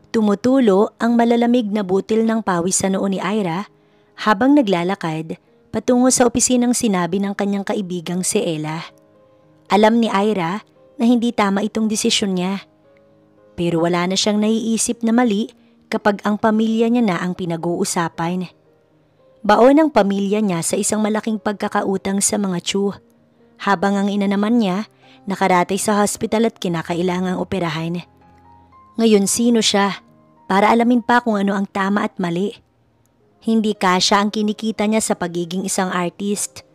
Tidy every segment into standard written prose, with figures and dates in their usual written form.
Tumutulo ang malalamig na butil ng pawis sa noo ni Ira habang naglalakad patungo sa opisinang sinabi ng kanyang kaibigang si Ella. Alam ni Ira na hindi tama itong desisyon niya. Pero wala na siyang naiisip na mali kapag ang pamilya niya na ang pinag-uusapan. Baon ang pamilya niya sa isang malaking pagkakautang sa mga tiyo, habang ang ina naman niya nakaratay sa hospital at kinakailangang operahan. Ngayon sino siya para alamin pa kung ano ang tama at mali? Hindi kasya ang kinikita niya sa pagiging isang artist.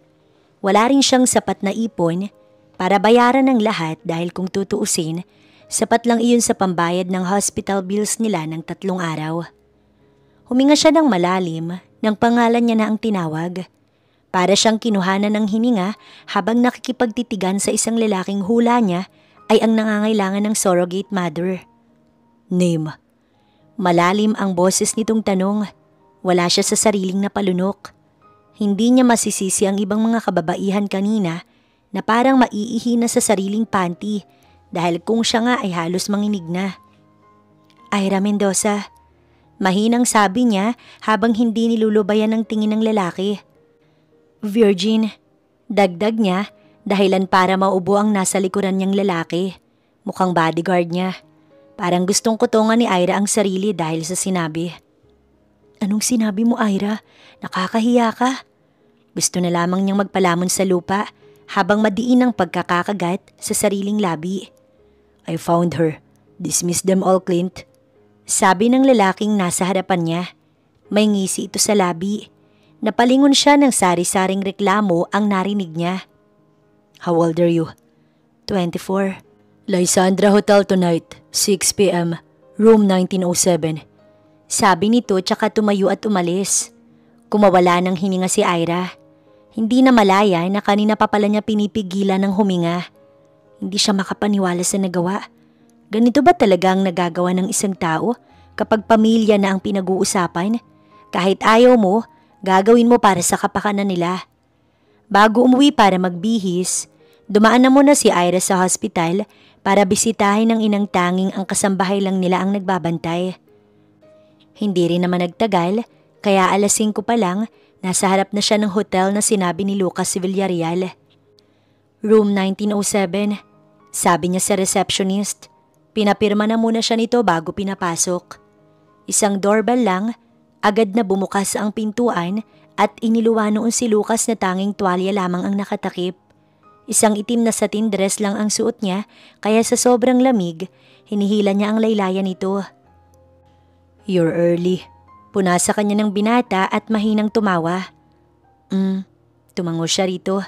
Wala rin siyang sapat na ipon para bayaran ng lahat dahil kung tutuusin, sapat lang iyon sa pambayad ng hospital bills nila ng 3 araw. Huminga siya ng malalim nang pangalan niya na ang tinawag. Para siyang kinuhanan ng hininga habang nakikipagtitigan sa isang lalaking hula niya ay ang nangangailangan ng surrogate mother. Name. Malalim ang boses nitong tanong. Wala siya sa sariling napalunok. Hindi niya masisisi ang ibang mga kababaihan kanina na parang maiihi na sa sariling panty dahil kung siya nga ay halos manginig na. Ira Mendoza, mahinang sabi niya habang hindi nilulubayan ng tingin ng lalaki. Virgin, dagdag niya dahilan para maubo ang nasa likuran niyang lalaki. Mukhang bodyguard niya. Parang gustong kutungan ni Ira ang sarili dahil sa sinabi. Anong sinabi mo, Ira? Nakakahiya ka. Gusto na lamang niyang magpalamon sa lupa habang madiin ang pagkakakagat sa sariling labi. I found her. Dismiss them all, Clint. Sabi ng lalaking nasa harapan niya. May ngisi ito sa labi. Napalingon siya ng sari-saring reklamo ang narinig niya. How old are you? 24. Lysandra Hotel tonight, 6 p.m. Room 1907. Sabi nito tsaka tumayo at umalis. Kumawala ng hininga si Ira. Hindi na malaya na kanina pa pala niya pinipigilan ng huminga. Hindi siya makapaniwala sa nagawa. Ganito ba talaga ang nagagawa ng isang tao kapag pamilya na ang pinag-uusapan? Kahit ayaw mo, gagawin mo para sa kapakanan nila. Bago umuwi para magbihis, dumaan na muna si Ira sa hospital para bisitahin ng inang tanging ang kasambahay lang nila ang nagbabantay. Hindi rin naman nagtagal, kaya alas 5 pa lang, nasa harap na siya ng hotel na sinabi ni Lucas Villarreal. Room 1907, sabi niya sa receptionist. Pinapirma na muna siya nito bago pinapasok. Isang doorbell lang, agad na bumukas ang pintuan at iniluwa noon si Lucas na tanging tuwalya lamang ang nakatakip. Isang itim na satin dress lang ang suot niya kaya sa sobrang lamig, hinihila niya ang laylayan nito. You're early. Punasa kanya ng binata at mahinang tumawa. Tumango siya rito.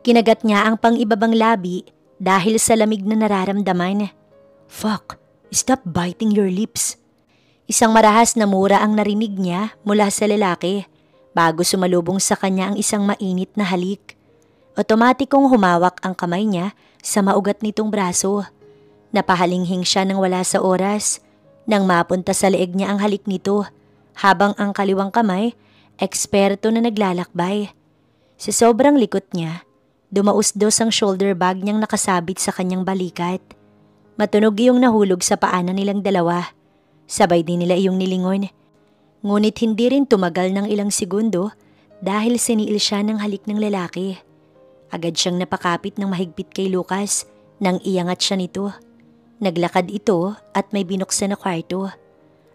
Kinagat niya ang pang-ibabang labi dahil sa lamig na nararamdaman. Fuck, stop biting your lips. Isang marahas na mura ang narinig niya mula sa lalaki bago sumalubong sa kanya ang isang mainit na halik. Otomatikong humawak ang kamay niya sa maugat nitong braso. Napahalinghing siya nang wala sa oras nang mapunta sa leeg niya ang halik nito habang ang kaliwang kamay, eksperto na naglalakbay. Sa sobrang likot niya, dumausdos ang shoulder bag niyang nakasabit sa kanyang balikat. Matunog iyong nahulog sa paanan nilang dalawa. Sabay din nila iyong nilingon. Ngunit hindi rin tumagal ng ilang segundo dahil siniil siya ng halik ng lalaki. Agad siyang napakapit ng mahigpit kay Lucas nang iangat siya nito. Naglakad ito at may binuksan na kwarto.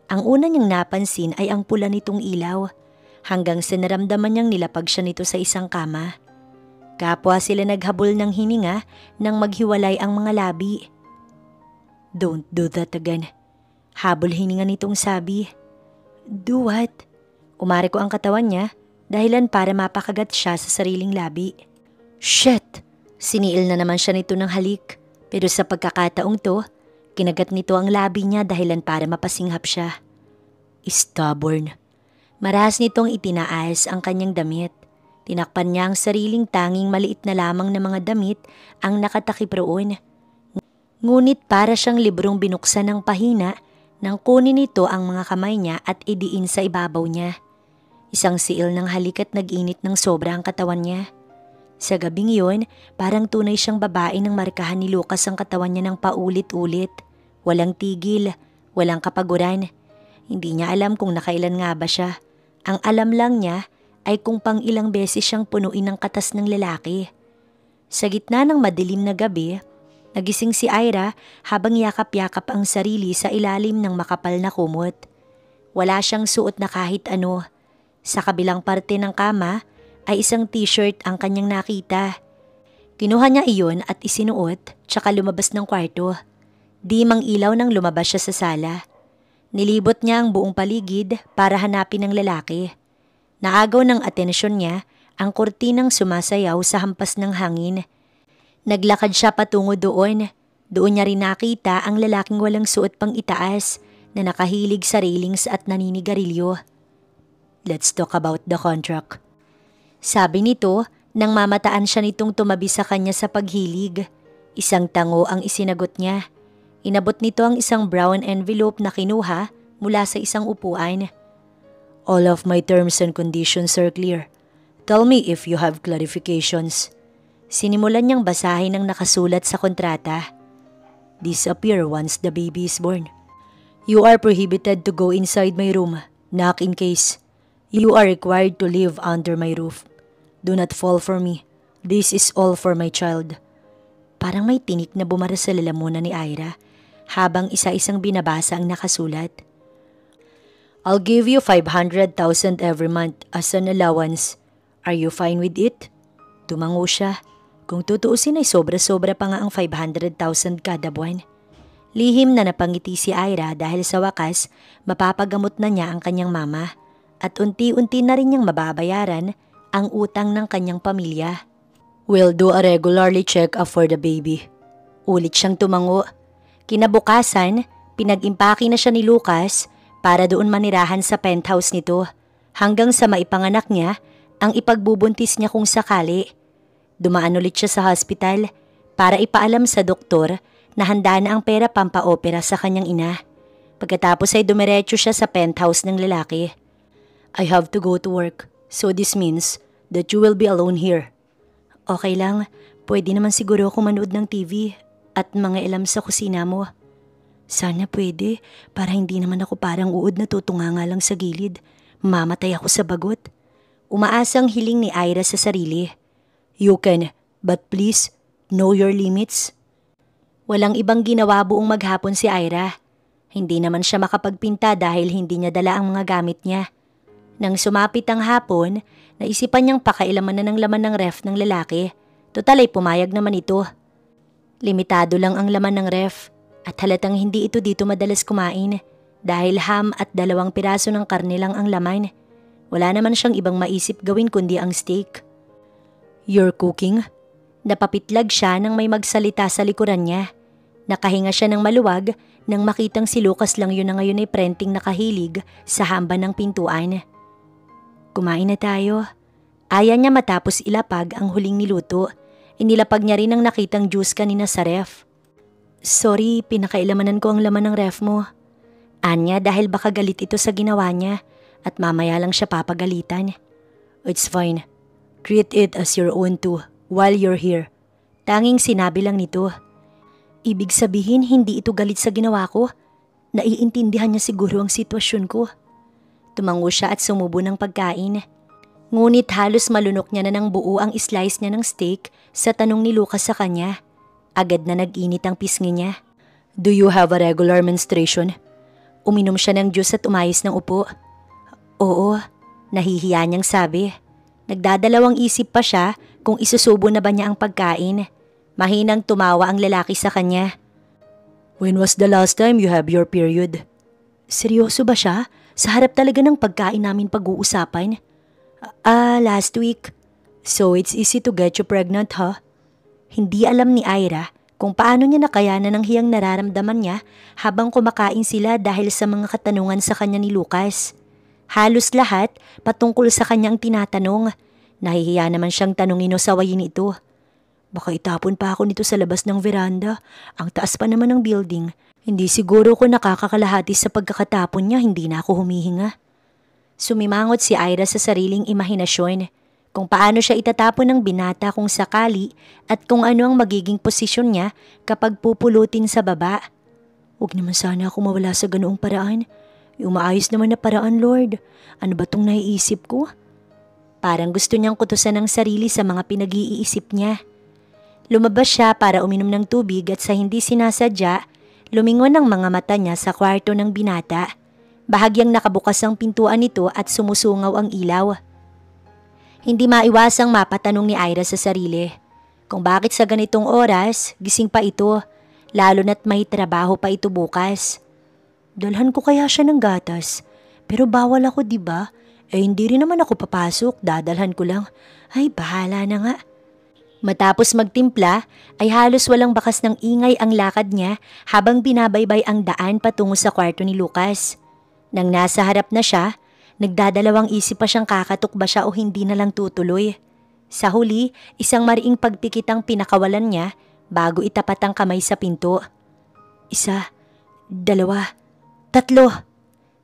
Ang una niyang napansin ay ang pula nitong ilaw hanggang sa naramdaman niyang nilapag siya nito sa isang kama. Kapwa sila naghabol ng hininga nang maghiwalay ang mga labi. Don't do that again. Habol hininga nitong sabi. Do what? Umari ko ang katawan niya dahilan para mapakagat siya sa sariling labi. Shit! Siniil na naman siya nito ng halik pero sa pagkakataong to, kinagat nito ang labi niya dahilan para mapasinghap siya. Stubborn. Marahas nitong itinaas ang kanyang damit. Tinakpan niya ang sariling tanging maliit na lamang na mga damit ang nakatakip roon. Ngunit para siyang librong binuksan ng pahina nang kunin nito ang mga kamay niya at idiin sa ibabaw niya. Isang siil ng halik at nag-init ng sobra ang katawan niya. Sa gabing yun, parang tunay siyang babae nang markahan ni Lucas ang katawan niya ng paulit-ulit. Walang tigil, Walang kapaguran. Hindi niya alam kung nakailan nga ba siya. Ang alam lang niya ay kung pang ilang beses siyang punuin ng katas ng lalaki. Sa gitna ng madilim na gabi, nagising si Ira habang yakap-yakap ang sarili sa ilalim ng makapal na kumot. Wala siyang suot na kahit ano. Sa kabilang parte ng kama ay isang t-shirt ang kanyang nakita. Kinuha niya iyon at isinuot tsaka lumabas ng kwarto. Di mang ilaw nang lumabas siya sa sala. Nilibot niya ang buong paligid para hanapin ang lalaki. Naagaw ng atensyon niya ang kurtinang sumasayaw sa hampas ng hangin. Naglakad siya patungo doon. Doon niya rin nakita ang lalaking walang suot pang itaas na nakahilig sa railings at naninigarilyo. "Let's talk about the contract." Sabi nito nang mamataan siya nitong tumabi sa kanya sa paghilig. Isang tango ang isinagot niya. Inabot nito ang isang brown envelope na kinuha mula sa isang upuan. "All of my terms and conditions are clear. Tell me if you have clarifications." Sinimulan niyang basahin ang nakasulat sa kontrata. "Disappear once the baby is born. You are prohibited to go inside my room, knock in case. You are required to live under my roof. Do not fall for me. This is all for my child." Parang may tinik na bumara sa lalamunan ni Ira habang isa-isang binabasa ang nakasulat. "I'll give you 500,000 every month as an allowance. Are you fine with it?" Tumango siya. Kung tutuusin ay sobra-sobra pa nga ang 500,000 kada buwan. Lihim na napangiti si Ira dahil sa wakas mapapagamot na niya ang kanyang mama at unti-unti na rin niyang mababayaran ang utang ng kanyang pamilya. "We'll do a regularly check-up for the baby." Ulit siyang tumango. Kinabukasan, pinag-impake na siya ni Lucas para doon manirahan sa penthouse nito hanggang sa maipanganak niya ang ipagbubuntis niya kung sakali. Dumaan ulit siya sa hospital para ipaalam sa doktor na handa na ang pera pampaopera sa kanyang ina. Pagkatapos ay dumiretso siya sa penthouse ng lalaki. "I have to go to work, so this means that you will be alone here." "Okay lang, pwede naman siguro ako manood ng TV at mga ilam sa kusina mo." "Sana pwede, para hindi naman ako parang uod na tutunganga lang sa gilid. Mamatay ako sa bagot." Umaasang hiling ni Ira sa sarili. "You can, but please, know your limits." Walang ibang ginawa buong maghapon si Ira. Hindi naman siya makapagpinta dahil hindi niya dala ang mga gamit niya. Nang sumapit ang hapon, naisipan niyang pakailaman na ng laman ng ref ng lalaki. Total ay pumayag naman ito. Limitado lang ang laman ng ref at halatang hindi ito dito madalas kumain dahil ham at 2 piraso ng karne lang ang laman. Wala naman siyang ibang maisip gawin kundi ang steak. "You're cooking?" Napapitlag siya nang may magsalita sa likuran niya. Nakahinga siya ng maluwag nang makitang si Lucas lang yun na ngayon ay prenting nakahilig sa hamban ng pintuan. "Kumain na tayo." Aya niya matapos ilapag ang huling niluto. Inilapag niya rin ang nakitang juice kanina sa ref. "Sorry, pinakailamanan ko ang laman ng ref mo." Anya dahil baka galit ito sa ginawa niya at mamaya lang siya papagalitan. "It's fine. Treat it as your own too while you're here." Tanging sinabi lang nito. Ibig sabihin hindi ito galit sa ginawa ko? Naiintindihan niya siguro ang sitwasyon ko. Tumango siya at sumubo ng pagkain. Ngunit halos malunok niya na ng buo ang slice niya ng steak sa tanong ni Lucas sa kanya. Agad na nag-init ang pisngi niya. "Do you have a regular menstruation?" Uminom siya ng juice at umayos ng upo. "Oo," nahihiya niyang sabi. Nagdadalawang isip pa siya kung isusubo na ba niya ang pagkain. Mahinang tumawa ang lalaki sa kanya. "When was the last time you have your period?" Seryoso ba siya? Sa harap talaga ng pagkain namin pag-uusapan? Last week." "So it's easy to get you pregnant, huh?" Hindi alam ni Ira kung paano niya nakayanan ang hiyang nararamdaman niya habang kumakain sila dahil sa mga katanungan sa kanya ni Lucas. Halos lahat patungkol sa kanyang tinatanong. Nahihiya naman siyang tanungin o sawayin ito. "Baka itapon pa ako nito sa labas ng veranda. Ang taas pa naman ng building. Hindi siguro ko nakakakalahati sa pagkakatapon niya, hindi na ako humihinga." Sumimangot si Ira sa sariling imahinasyon kung paano siya itatapon ng binata kung sakali at kung ano ang magiging posisyon niya kapag pupulutin sa baba. Huwag naman sana ako mawala sa ganoong paraan. Yung maayos naman na paraan, Lord. Ano ba tong naiisip ko? Parang gusto niyang kutusan ng sarili sa mga pinag-iisip niya. Lumabas siya para uminom ng tubig at sa hindi sinasadya, lumingon ang mga mata niya sa kwarto ng binata. Bahagyang nakabukas ang pintuan nito at sumusungaw ang ilaw. Hindi maiwasang mapatanong ni Ira sa sarili kung bakit sa ganitong oras gising pa ito, lalo na't may trabaho pa ito bukas. Dalhan ko kaya siya ng gatas, pero bawal ako, diba? Hindi rin naman ako papasok, dadalhan ko lang. Ay, bahala na nga. Matapos magtimpla ay halos walang bakas ng ingay ang lakad niya habang binabaybay ang daan patungo sa kwarto ni Lucas. Nang nasa harap na siya, nagdadalawang isip pa siyang kakatok ba siya o hindi na lang tutuloy. Sa huli, isang mariing pagpikit ang pinakawalan niya bago itapat ang kamay sa pinto. 1, 2, 3.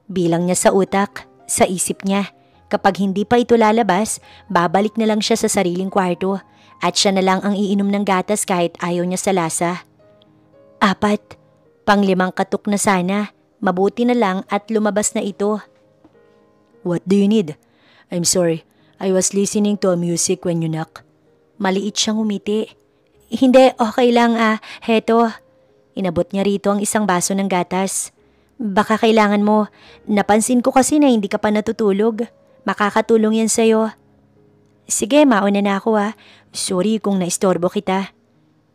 Bilang niya sa utak, sa isip niya. Kapag hindi pa ito lalabas, babalik na lang siya sa sariling kwarto at siya na lang ang iinom ng gatas kahit ayaw niya sa lasa. 4. 5 katok na sana. Mabuti na lang at lumabas na ito. What do you need? I'm sorry. I was listening to a music when you knock. Maliit siyang umiti. Hindi, okay lang heto. Inabot niya rito ang isang baso ng gatas. Baka kailangan mo. Napansin ko kasi na hindi ka pa natutulog. Makakatulong yan sa'yo. Sige, mauna na ako Sorry kung naistorbo kita.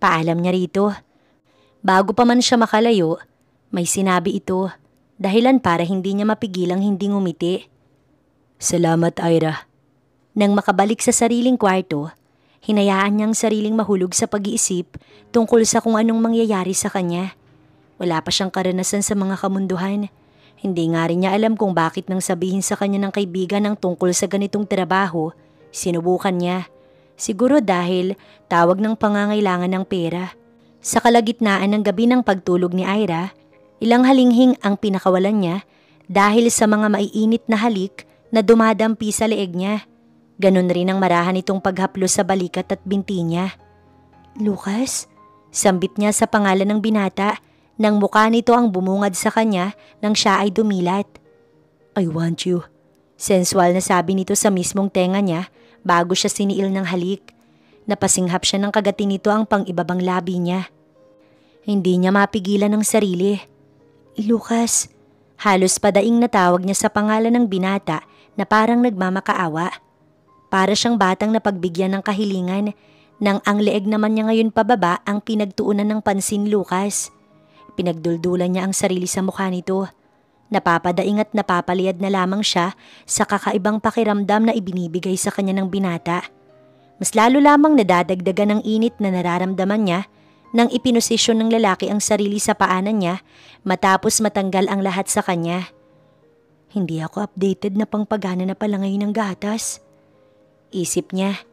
Paalam niya rito. Bago pa man siya makalayo, may sinabi ito. Dahilan para hindi niya mapigilang hindi ngumiti. Salamat, Ira. Nang makabalik sa sariling kwarto, hinayaan niyang sariling mahulog sa pag-iisip tungkol sa kung anong mangyayari sa kanya. Wala pa siyang karanasan sa mga kamunduhan. Hindi nga rin niya alam kung bakit nang sabihin sa kanya ng kaibigan ng tungkol sa ganitong trabaho, sinubukan niya. Siguro dahil tawag ng pangangailangan ng pera. Sa kalagitnaan ng gabi ng pagtulog ni Ira, ilang halinghing ang pinakawalan niya dahil sa mga maiinit na halik na dumadampi sa leeg niya. Ganon rin ang marahan itong paghaplos sa balikat at binti niya. Lucas? Sambit niya sa pangalan ng binata nang mukha nito ang bumungad sa kanya nang siya ay dumilat. I want you. Sensual na sabi nito sa mismong tenga niya bago siya siniil ng halik. Napasinghap siya ng kagati nito ang pang-ibabang labi niya. Hindi niya mapigilan ang sarili. Lucas, halos padaing natawag niya sa pangalan ng binata na parang nagmamakaawa. Para siyang batang napagbigyan ng kahilingan nang ang leeg naman niya ngayon pababa ang pinagtuunan ng pansin Lucas. Pinagduldulan niya ang sarili sa mukha nito. Napapadaing at napapaliyad na lamang siya sa kakaibang pakiramdam na ibinibigay sa kanya ng binata. Mas lalo lamang nadadagdagan ng init na nararamdaman niya nang ipinosisyon ng lalaki ang sarili sa paanan niya matapos matanggal ang lahat sa kanya. Hindi ako updated na pangpagana na pala ngayon ng gatas. Isip niya.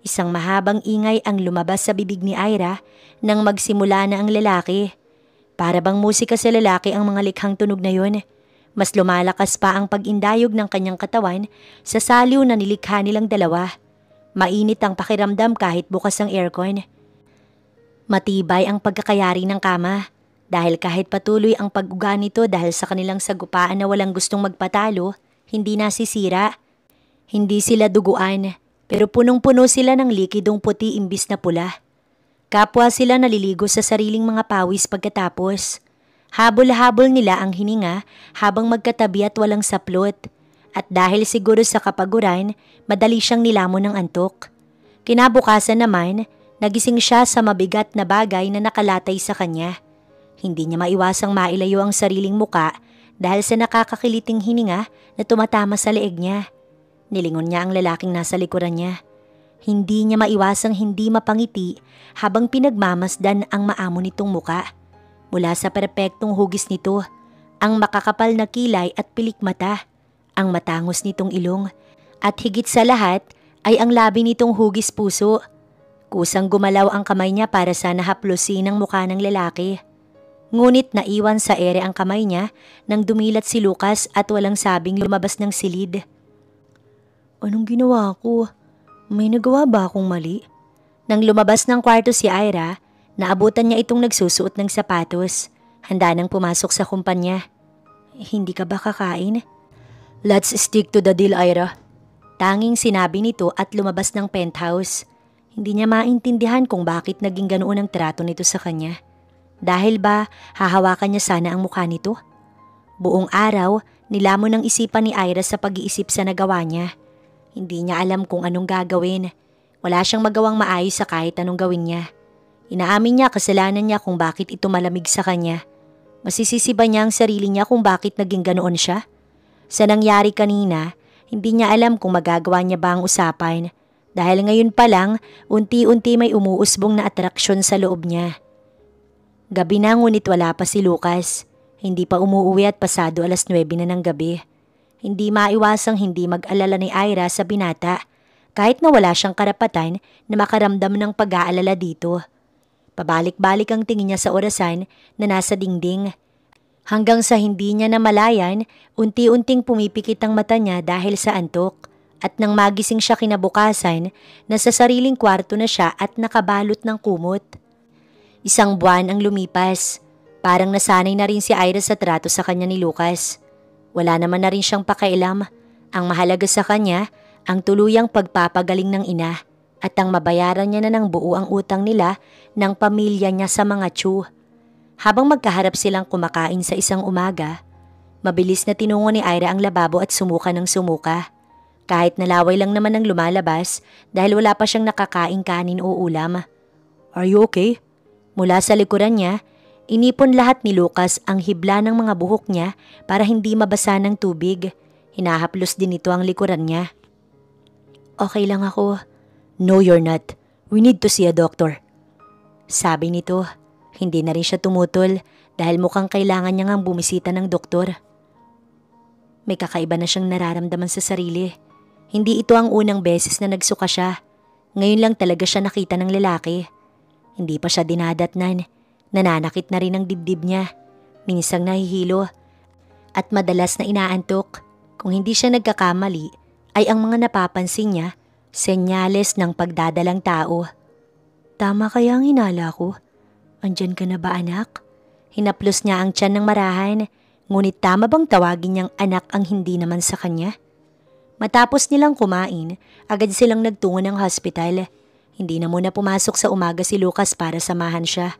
Isang mahabang ingay ang lumabas sa bibig ni Ira nang magsimula na ang lalaki. Para bang musika sa lalaki ang mga likhang tunog na yun. Mas lumalakas pa ang pag-indayog ng kanyang katawan sa saliw na nilikha nilang dalawa. Mainit ang pakiramdam kahit bukas ang aircon. Matibay ang pagkakayari ng kama dahil kahit patuloy ang pag-uga nito dahil sa kanilang sagupaan na walang gustong magpatalo, hindi nasisira. Hindi sila duguan pero punong-puno sila ng likidong puti imbis na pula. Kapwa sila naliligo sa sariling mga pawis pagkatapos. Habol-habol nila ang hininga habang magkatabi at walang saplot. At dahil siguro sa kapaguran, madali siyang nilamon ng antok. Kinabukasan naman, nagising siya sa mabigat na bagay na nakalatay sa kanya. Hindi niya maiwasang mailayo ang sariling muka dahil sa nakakakiliting hininga na tumatama sa leeg niya. Nilingon niya ang lalaking nasa likuran niya. Hindi niya maiwasang hindi mapangiti habang pinagmamasdan ang maamo nitong muka. Mula sa perpektong hugis nito, ang makakapal na kilay at pilik mata, ang matangos nitong ilong, at higit sa lahat ay ang labi nitong hugis puso. Kusang gumalaw ang kamay niya para sana haplusin ang mukha ng lalaki. Ngunit naiwan sa ere ang kamay niya nang dumilat si Lucas at walang sabing lumabas ng silid. Anong ginawa ko? May nagawa ba akong mali? Nang lumabas ng kwarto si Ira, naabutan niya itong nagsusuot ng sapatos. handa nang pumasok sa kumpanya. Hindi ka ba kakain? Let's stick to the deal, Ira. Tanging sinabi nito at lumabas ng penthouse. Hindi niya maintindihan kung bakit naging ganoon ang trato nito sa kanya. Dahil ba hahawakan niya sana ang mukha nito? Buong araw, nilamon ng isipan ni Ira sa pag-iisip sa nagawa niya. Hindi niya alam kung anong gagawin. Wala siyang magawang maayos sa kahit anong gawin niya. Inaamin niya kasalanan niya kung bakit ito malamig sa kanya. Masisisi ba niya ang sarili niya kung bakit naging ganoon siya? Sa nangyari kanina, hindi niya alam kung magagawa niya ba ang usapan. Dahil ngayon pa lang, unti-unti may umuusbong na atraksyon sa loob niya. Gabi na ngunit wala pa si Lucas. Hindi pa umuuwi at pasado 9:00 na ng gabi. Hindi maiwasang hindi mag-alala ni Ira sa binata, kahit na wala siyang karapatan na makaramdam ng pag-aalala dito. Pabalik-balik ang tingin niya sa orasan na nasa dingding. Hanggang sa hindi niya namalayan, unti-unting pumipikit ang mata niya dahil sa antok. At nang magising siya kinabukasan, nasa sariling kwarto na siya at nakabalot ng kumot. 1 buwan ang lumipas. Parang nasanay na rin si Ira sa trato sa kanya ni Lucas. Wala naman na rin siyang pakialam. Ang mahalaga sa kanya, ang tuluyang pagpapagaling ng ina at ang mabayaran niya na ng buo ang utang nila ng pamilya niya sa mga tiyo. Habang magkaharap silang kumakain sa isang umaga, mabilis na tinungo ni Ira ang lababo at sumuka ng sumuka. Kahit nalaway lang naman ang lumalabas dahil wala pa siyang nakakaing kanin o ulam. Are you okay? Mula sa likuran niya, inipon lahat ni Lucas ang hibla ng mga buhok niya para hindi mabasa ng tubig. Hinahaplos din ito ang likuran niya. Okay lang ako. No, you're not. We need to see a doctor. Sabi nito. Hindi na rin siya tumutol dahil mukhang kailangan niya ngang bumisita ng doktor. May kakaiba na siyang nararamdaman sa sarili. Hindi ito ang unang beses na nagsuka siya. Ngayon lang talaga siya nakita ng lalaki. Hindi pa siya dinadatnan. Nananakit na rin ang dibdib niya. Minsang nahihilo. At madalas na inaantok. Kung hindi siya nagkakamali, ay ang mga napapansin niya, senyales ng pagdadalang tao. Tama kaya ang hinala ko? Andyan ka na ba, anak? Hinaplos niya ang tiyan ng marahan, ngunit tama bang tawagin niyang anak ang hindi naman sa kanya? Matapos nilang kumain, agad silang nagtungo ng hospital. Hindi na muna pumasok sa umaga si Lucas para samahan siya.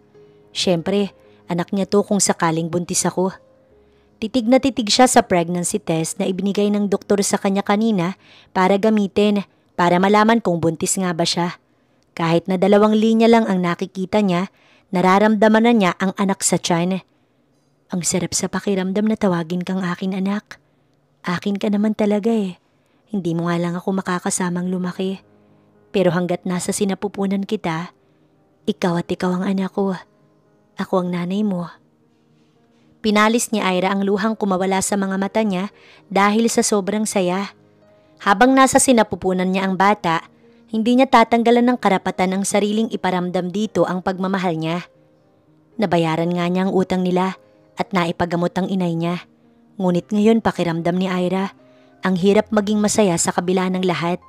Siyempre, anak niya to kung sakaling buntis ako. Titig na titig siya sa pregnancy test na ibinigay ng doktor sa kanya kanina para gamitin para malaman kung buntis nga ba siya. Kahit na 2 linya lang ang nakikita niya, nararamdaman na niya ang anak sa tiyan. Ang sarap sa pakiramdam na tawagin kang akin anak. Akin ka naman talaga eh. Hindi mo nga lang ako makakasamang lumaki. Pero hanggat nasa sinapupunan kita, ikaw at ikaw ang anak ko. Ako ang nanay mo. Pinalis ni Ira ang luhang kumawala sa mga mata niya dahil sa sobrang saya. Habang nasa sinapupunan niya ang bata, hindi niya tatanggalan ng karapatan ang sariling iparamdam dito ang pagmamahal niya. Nabayaran nga niya ang utang nila at naipagamot ang inay niya. Ngunit ngayon pakiramdam ni Ira, ang hirap maging masaya sa kabila ng lahat.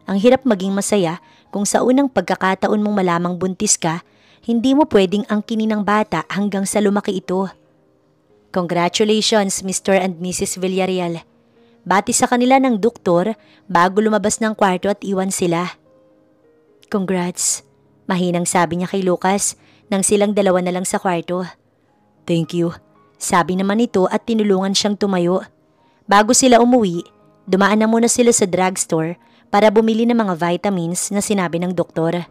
Ang hirap maging masaya kung sa unang pagkakataon mong malamang buntis ka, hindi mo pwedeng angkinin ng bata hanggang sa lumaki ito. Congratulations, Mr. and Mrs. Villarreal. Bati sa kanila ng doktor bago lumabas ng kwarto at iwan sila. Congrats, mahinang sabi niya kay Lucas nang silang 2 na lang sa kwarto. Thank you, sabi naman ito at tinulungan siyang tumayo. Bago sila umuwi, dumaan na muna sila sa drugstore para bumili ng mga vitamins na sinabi ng doktor.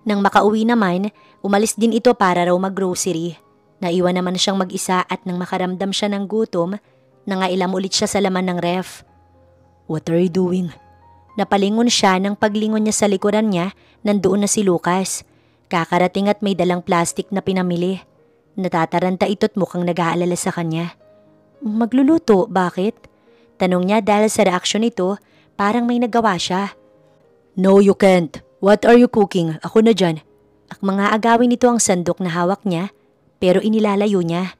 Nang makauwi naman, umalis din ito para raw mag-grocery. Naiwan naman siyang mag-isa at nang makaramdam siya ng gutom, nangailam ulit siya sa laman ng ref. What are you doing? Napalingon siya nang paglingon niya sa likuran niya, nandoon na si Lucas. Kakarating at may dalang plastic na pinamili. Natataranta ito't mukhang nag-aalala sa kanya. Magluluto, bakit? Tanong niya dahil sa reaksyon nito, parang may nagawa siya. No, you can't. What are you cooking? Ako na dyan. Mga agawin nito ang sandok na hawak niya, pero inilalayo niya.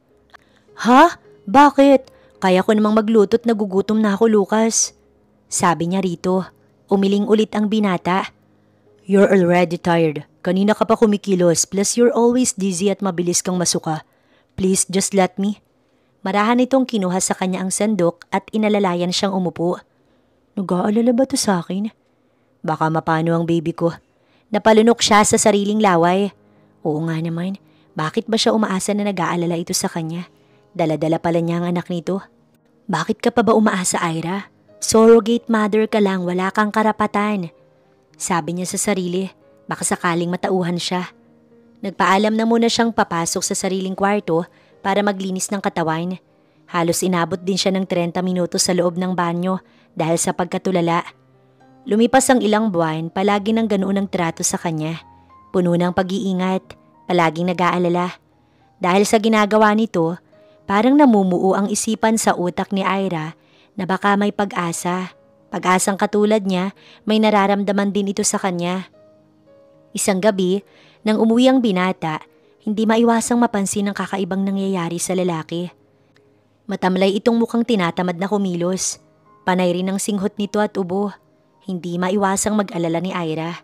Ha? Bakit? Kaya ko namang magluto't nagugutom na ako, Lucas. Sabi niya rito. Umiling ulit ang binata. You're already tired. Kanina ka pa kumikilos plus you're always dizzy at mabilis kang masuka. Please just let me. Marahan itong kinuha sa kanya ang sandok at inalalayan siyang umupo. Nag-aalala ba to sa akin? Baka mapano ang baby ko. Napalunok siya sa sariling laway. Oo nga naman, bakit ba siya umaasa na nag-aalala ito sa kanya? Dala-dala pala niya ang anak nito. Bakit ka pa ba umaasa, Ira? Surrogate mother ka lang, wala kang karapatan. Sabi niya sa sarili, baka sakaling matauhan siya. Nagpaalam na muna siyang papasok sa sariling kwarto para maglinis ng katawan. Halos inabot din siya ng 30 minutos sa loob ng banyo dahil sa pagkatulala. Lumipas ang ilang buwan, palagi ng ganoon ang trato sa kanya. Puno ng pag-iingat, palaging nag-aalala. Dahil sa ginagawa nito, parang namumuo ang isipan sa utak ni Ira na baka may pag-asa. Pag-asang katulad niya, may nararamdaman din ito sa kanya. Isang gabi, nang umuwi ang binata, hindi maiwasang mapansin ang kakaibang nangyayari sa lalaki. Matamlay itong mukhang tinatamad na kumilos. Panay rin ang singhot nito at ubo. Hindi maiwasang mag-alala ni Ira.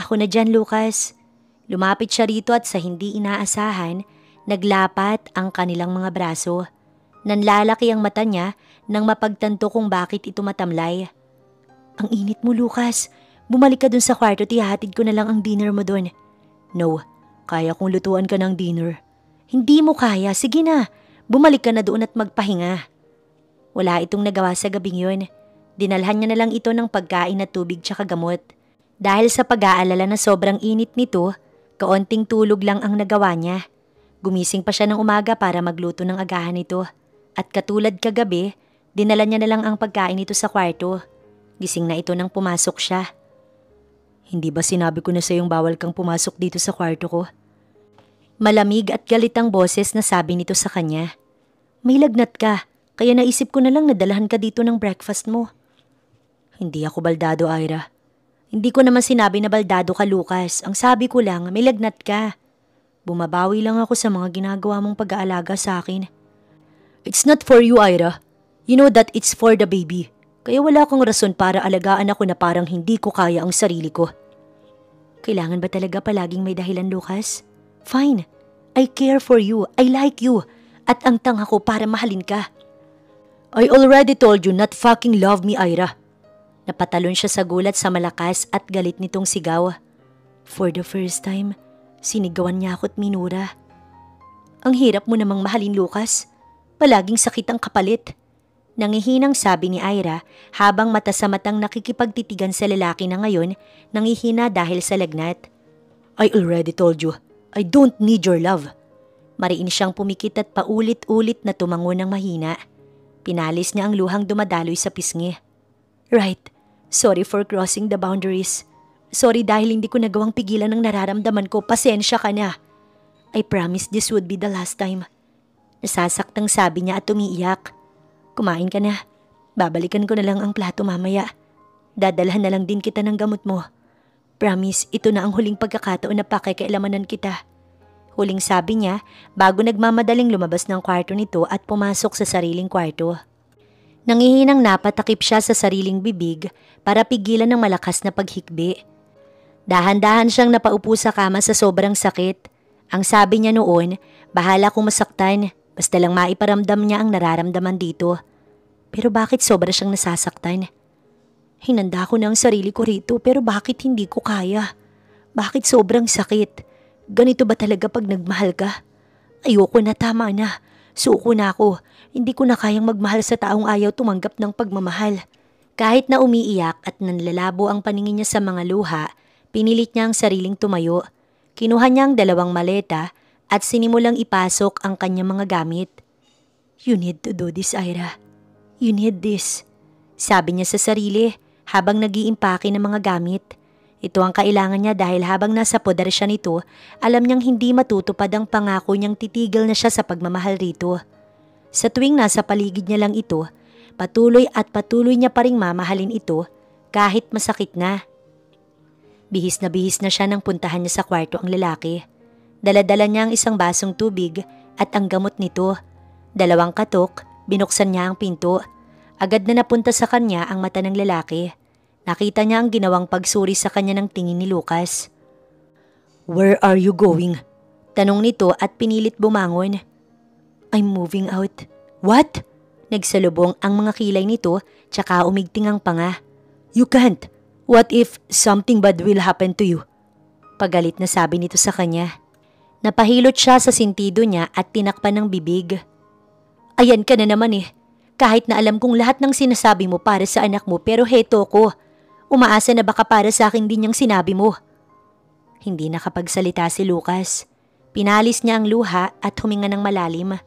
Ako na dyan, Lucas. Lumapit siya rito at sa hindi inaasahan, naglapat ang kanilang mga braso. Nanlalaki ang mata niya nang mapagtanto kung bakit ito matamlay. Ang init mo, Lucas. Bumalik ka dun sa kwarto at ihatid ko na lang ang dinner mo dun. No, kaya kong lutuan ka ng dinner. Hindi mo kaya, sige na. Bumalik ka na doon at magpahinga. Wala itong nagawa sa gabing yun. Dinalhan niya na lang ito ng pagkain at tubig tsaka gamot. Dahil sa pag-aalala na sobrang init nito, kaunting tulog lang ang nagawa niya. Gumising pa siya ng umaga para magluto ng agahan nito. At katulad kagabi, dinala niya na lang ang pagkain nito sa kwarto. Gising na ito nang pumasok siya. Hindi ba sinabi ko na sa iyong bawal kang pumasok dito sa kwarto ko? Malamig at galit ang boses na sabi nito sa kanya. May lagnat ka, kaya naisip ko na lang nadalahan ka dito ng breakfast mo. Hindi ako baldado, Ira. Hindi ko naman sinabi na baldado ka, Lucas. Ang sabi ko lang, may lagnat ka. Bumabawi lang ako sa mga ginagawa mong pag-aalaga sa akin. It's not for you, Ira. You know that it's for the baby. Kaya wala kang rason para alagaan ako na parang hindi ko kaya ang sarili ko. Kailangan ba talaga palaging may dahilan, Lucas? Fine. I care for you. I like you. At ang tanga ko para mahalin ka. I already told you not fucking love me, Ira. Napatalon siya sa gulat sa malakas at galit nitong sigaw. For the first time, sinigawan niya ako at minura. Ang hirap mo namang mahalin, Lucas. Palaging sakit ang kapalit. Nangihinang sabi ni Ira habang mata sa matang nakikipagtitigan sa lalaki na ngayon nangihina dahil sa lagnat. I already told you, I don't need your love. Mariin siyang pumikit at paulit-ulit na tumango ng mahina. Pinalis niya ang luhang dumadaloy sa pisngi. Right, sorry for crossing the boundaries. Sorry dahil hindi ko nagawang pigilan ang nararamdaman ko, pasensya ka na. I promise this would be the last time. Nasasaktang sabi niya at umiiyak. Kumain ka na. Babalikan ko na lang ang plato mamaya. Dadalhan na lang din kita ng gamot mo. Promise, ito na ang huling pagkakataon na pakikialamanan kita. Huling sabi niya bago nagmamadaling lumabas ng kwarto nito at pumasok sa sariling kwarto. Nangihinang napatakip siya sa sariling bibig para pigilan ng malakas na paghikbi. Dahan-dahan siyang napaupo sa kama sa sobrang sakit. Ang sabi niya noon, bahala kung masaktan, basta lang maiparamdam niya ang nararamdaman dito. Pero bakit sobra siyang nasasaktan? Hinanda ko na ang sarili ko rito pero bakit hindi ko kaya? Bakit sobrang sakit? Ganito ba talaga pag nagmahal ka? Ayoko na, tama na. Suko na ako. Hindi ko na kayang magmahal sa taong ayaw tumanggap ng pagmamahal. Kahit na umiiyak at nanlalabo ang paningin niya sa mga luha, pinilit niya ang sariling tumayo. Kinuha niya ang 2 maleta at sinimulang ipasok ang kanyang mga gamit. You need to do this, Ira. You need this. Sabi niya sa sarili habang nag-iimpake ng mga gamit. Ito ang kailangan niya dahil habang nasa poder siya nito, alam niyang hindi matutupad ang pangako niyang titigil na siya sa pagmamahal rito. Sa tuwing nasa paligid niya lang ito, patuloy niya pa ring mamahalin ito kahit masakit na. Bihis na siya nang puntahan niya sa kwarto ang lalaki. Dala-dala niya ang isang basong tubig at ang gamot nito. 2 katok, binuksan niya ang pinto. Agad na napunta sa kanya ang mata ng lalaki. Nakita niya ang ginawang pagsuri sa kanya ng tingin ni Lucas. Where are you going? Tanong nito at pinilit bumangon. I'm moving out. What? Nagsalubong ang mga kilay nito tsaka umigting ang panga. You can't. What if something bad will happen to you? Pagalit na sabi nito sa kanya. Napahilot siya sa sintido niya at tinakpan ng bibig. Ayan ka na naman eh. Kahit na alam kong lahat ng sinasabi mo para sa anak mo pero heto ko. Umaasa na baka para sa akin din yung sinabi mo. Hindi nakapagsalita si Lucas. Pinalis niya ang luha at huminga ng malalim.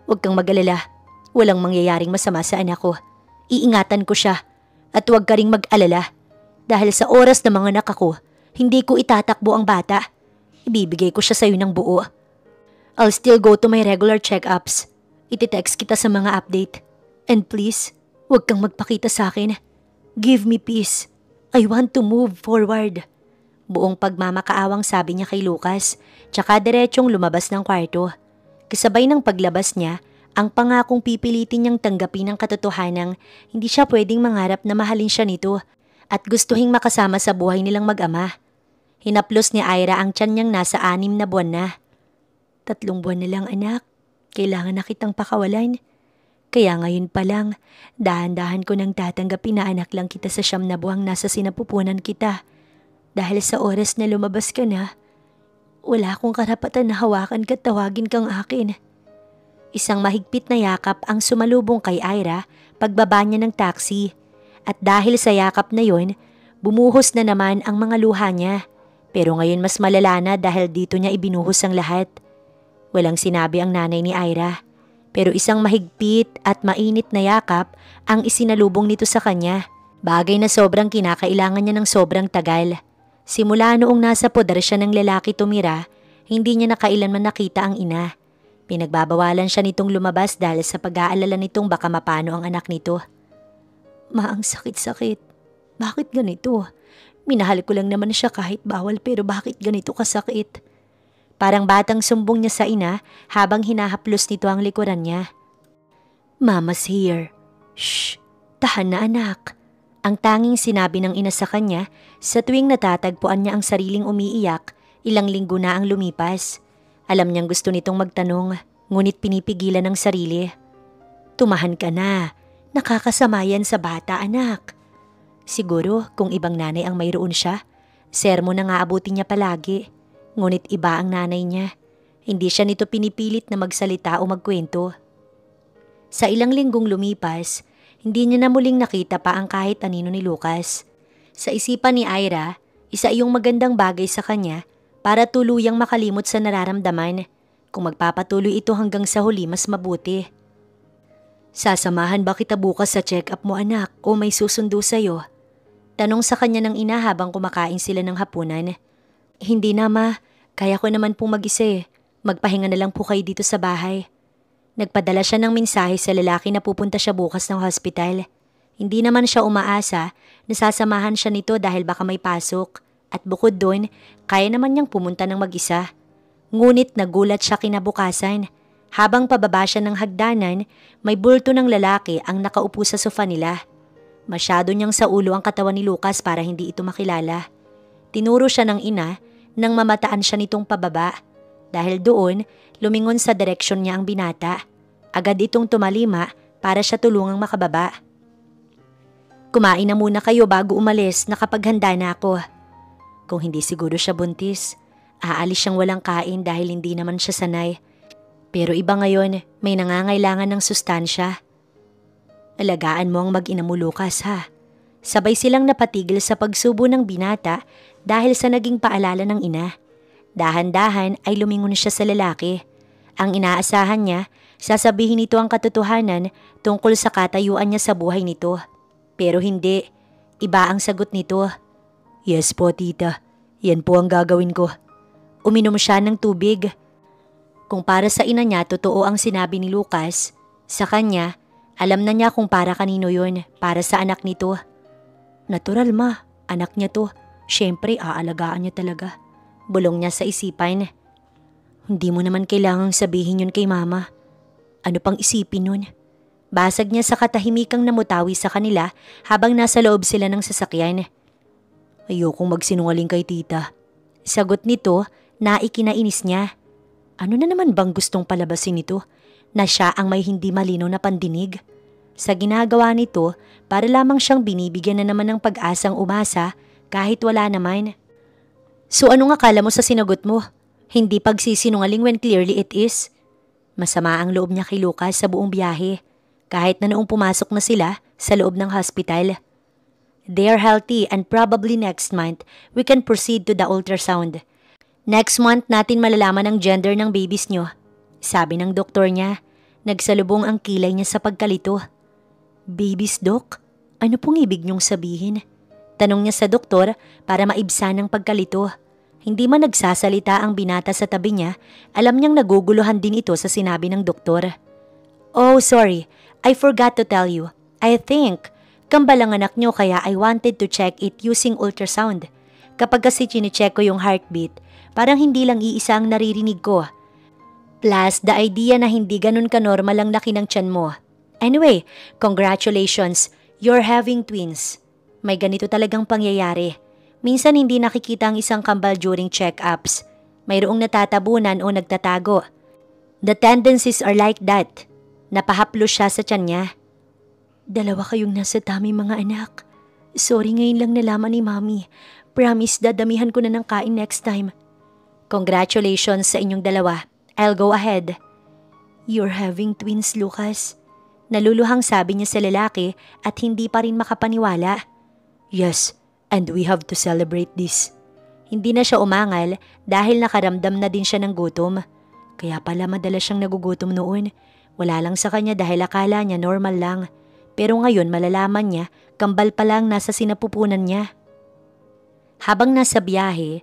Huwag kang mag-alala. Walang mangyayaring masama sa anak ko. Iingatan ko siya. At huwag ka ring mag-alala. Dahil sa oras na mga anak ako, hindi ko itatakbo ang bata. Ibibigay ko siya sa'yo ng buo. I'll still go to my regular check-ups. Iti-text kita sa mga update. And please, huwag kang magpakita sa akin. Give me peace. I want to move forward. Buong pagmamakaawang sabi niya kay Lucas, tsaka diretsong lumabas ng kwarto. Kasabay ng paglabas niya, ang pangakong pipilitin niyang tanggapin ang katotohanang hindi siya pwedeng mangarap na mahalin siya nito at gustuhing makasama sa buhay nilang mag-ama. Hinaplos ni Ira ang tiyan niyang nasa 6 na buwan na. 3 buwan na lang anak, kailangan na kitang pakawalan. Kaya ngayon pa lang, dahan-dahan ko nang tatanggapin na anak lang kita sa 9 na buwang nasa sinapupunan kita. Dahil sa oras na lumabas ka na, wala akong karapatan na hawakan ka tawagin kang akin. Isang mahigpit na yakap ang sumalubong kay Ira pagbaba niya ng taxi. At dahil sa yakap na yon, bumuhos na naman ang mga luha niya. Pero ngayon mas malala na dahil dito niya ibinuhos ang lahat. Walang sinabi ang nanay ni Ira. Pero isang mahigpit at mainit na yakap ang isinalubong nito sa kanya. Bagay na sobrang kinakailangan niya ng sobrang tagal. Simula noong nasa poder siya ng lalaki tumira, hindi niya na kailanman nakita ang ina. Pinagbabawalan siya nitong lumabas dahil sa pag-aalala nitong baka mapano ang anak nito. Ma, ang sakit-sakit. Bakit ganito? Minahal ko lang naman siya kahit bawal pero bakit ganito kasakit? Parang batang sumbong niya sa ina habang hinahaplos nito ang likuran niya. Mama's here. Shh, tahan na anak. Ang tanging sinabi ng ina sa kanya sa tuwing natatagpuan niya ang sariling umiiyak, ilang linggo na ang lumipas. Alam niyang gusto nitong magtanong, ngunit pinipigilan ng sarili. Tumahan ka na. Nakakasama yan sa bata anak. Siguro kung ibang nanay ang mayroon siya, sermon na nga abutin niya palagi. Ngunit iba ang nanay niya. Hindi siya nito pinipilit na magsalita o magkwento. Sa ilang linggong lumipas, hindi niya na muling nakita pa ang kahit anino ni Lucas. Sa isipan ni Ira, isa iyong magandang bagay sa kanya para tuluyang makalimot sa nararamdaman. Kung magpapatuloy ito hanggang sa huli, mas mabuti. Sasamahan ba kita bukas sa check-up mo anak o may susundo sa'yo? Tanong sa kanya ng ina habang kumakain sila ng hapunan. Hindi na ma, kaya ko naman pong mag-isa eh. Magpahinga na lang po kayo dito sa bahay. Nagpadala siya ng mensahe sa lalaki na pupunta siya bukas ng hospital. Hindi naman siya umaasa na sasamahan siya nito dahil baka may pasok. At bukod doon, kaya naman niyang pumunta ng mag-isa. Ngunit nagulat siya kinabukasan. Habang pababa siya ng hagdanan, may bulto ng lalaki ang nakaupo sa sofa nila. Masyado niyang sa ulo ang katawan ni Lucas para hindi ito makilala. Tinuro siya ng ina nang mamataan siya nitong pababa. Dahil doon, lumingon sa direksyon niya ang binata. Agad itong tumalima para siya tulungang makababa. Kumain na muna kayo bago umalis, nakapaghanda na ako. Kung hindi siguro siya buntis, aalis siyang walang kain dahil hindi naman siya sanay. Pero iba ngayon, may nangangailangan ng sustansya. Alagaan mo ang mag-ina mo Lucas ha. Sabay silang napatigil sa pagsubo ng binata dahil sa naging paalala ng ina. Dahan-dahan ay lumingon siya sa lalaki. Ang inaasahan niya, sasabihin nito ang katotohanan tungkol sa katayuan niya sa buhay nito. Pero hindi, iba ang sagot nito. Yes po tita, yan po ang gagawin ko. Uminom siya ng tubig. Kung para sa ina niya totoo ang sinabi ni Lucas, sa kanya, alam na niya kung para kanino yun, para sa anak nito. Natural ma, anak niya to. Siyempre aalagaan niya talaga. Bulong niya sa isipan. Hindi mo naman kailangang sabihin yun kay mama. Ano pang isipin nun? Basag niya sa katahimikang namutawi sa kanila habang nasa loob sila ng sasakyan. Ayokong magsinungaling kay tita. Sagot nito na ikinainis niya. Ano na naman bang gustong palabasin nito? na siya ang may hindi malinaw na pandinig. Sa ginagawa nito, para lamang siyang binibigyan na naman ng pag-asang umasa kahit wala naman. So anong akala mo sa sinagot mo? Hindi pagsisinungaling when clearly it is? Masama ang loob niya kay Lucas sa buong biyahe, kahit na noong pumasok na sila sa loob ng hospital. They are healthy and probably next month we can proceed to the ultrasound. Next month natin malalaman ang gender ng babies nyo, sabi ng doktor niya. Nagsalubong ang kilay niya sa pagkalito. Babies, Doc? Ano pong ibig niyong sabihin? Tanong niya sa doktor para maibsan ang pagkalito. Hindi man nagsasalita ang binata sa tabi niya, alam niyang naguguluhan din ito sa sinabi ng doktor. Oh, sorry. I forgot to tell you. I think kambal ang anak niyo kaya I wanted to check it using ultrasound. Kapag kasi chinecheck ko yung heartbeat, parang hindi lang iisa ang naririnig ko. Plus, the idea na hindi ganun ka-normal ang laki ng tiyan mo. Anyway, congratulations, you're having twins. May ganito talagang pangyayari. Minsan hindi nakikita ang isang kambal during check-ups. Mayroong natatabunan o nagtatago. The tendencies are like that. Napahaplos siya sa tiyan niya. Dalawa kayong nasa dami mga anak. Sorry, ngayon lang nalaman ni Mami. Promise, dadamihan ko na ng kain next time. Congratulations sa inyong dalawa. I'll go ahead. You're having twins, Lucas. Naluluhang sabi niya sa lalaki at hindi pa rin makapaniwala. Yes, and we have to celebrate this. Hindi na siya umangal dahil nakaramdam na din siya ng gutom. Kaya pala madalas siyang nagugutom noon. Wala lang sa kanya dahil akala niya normal lang. Pero ngayon malalaman niya, kambal pa lang nasa sinapupunan niya. Habang nasa biyahe,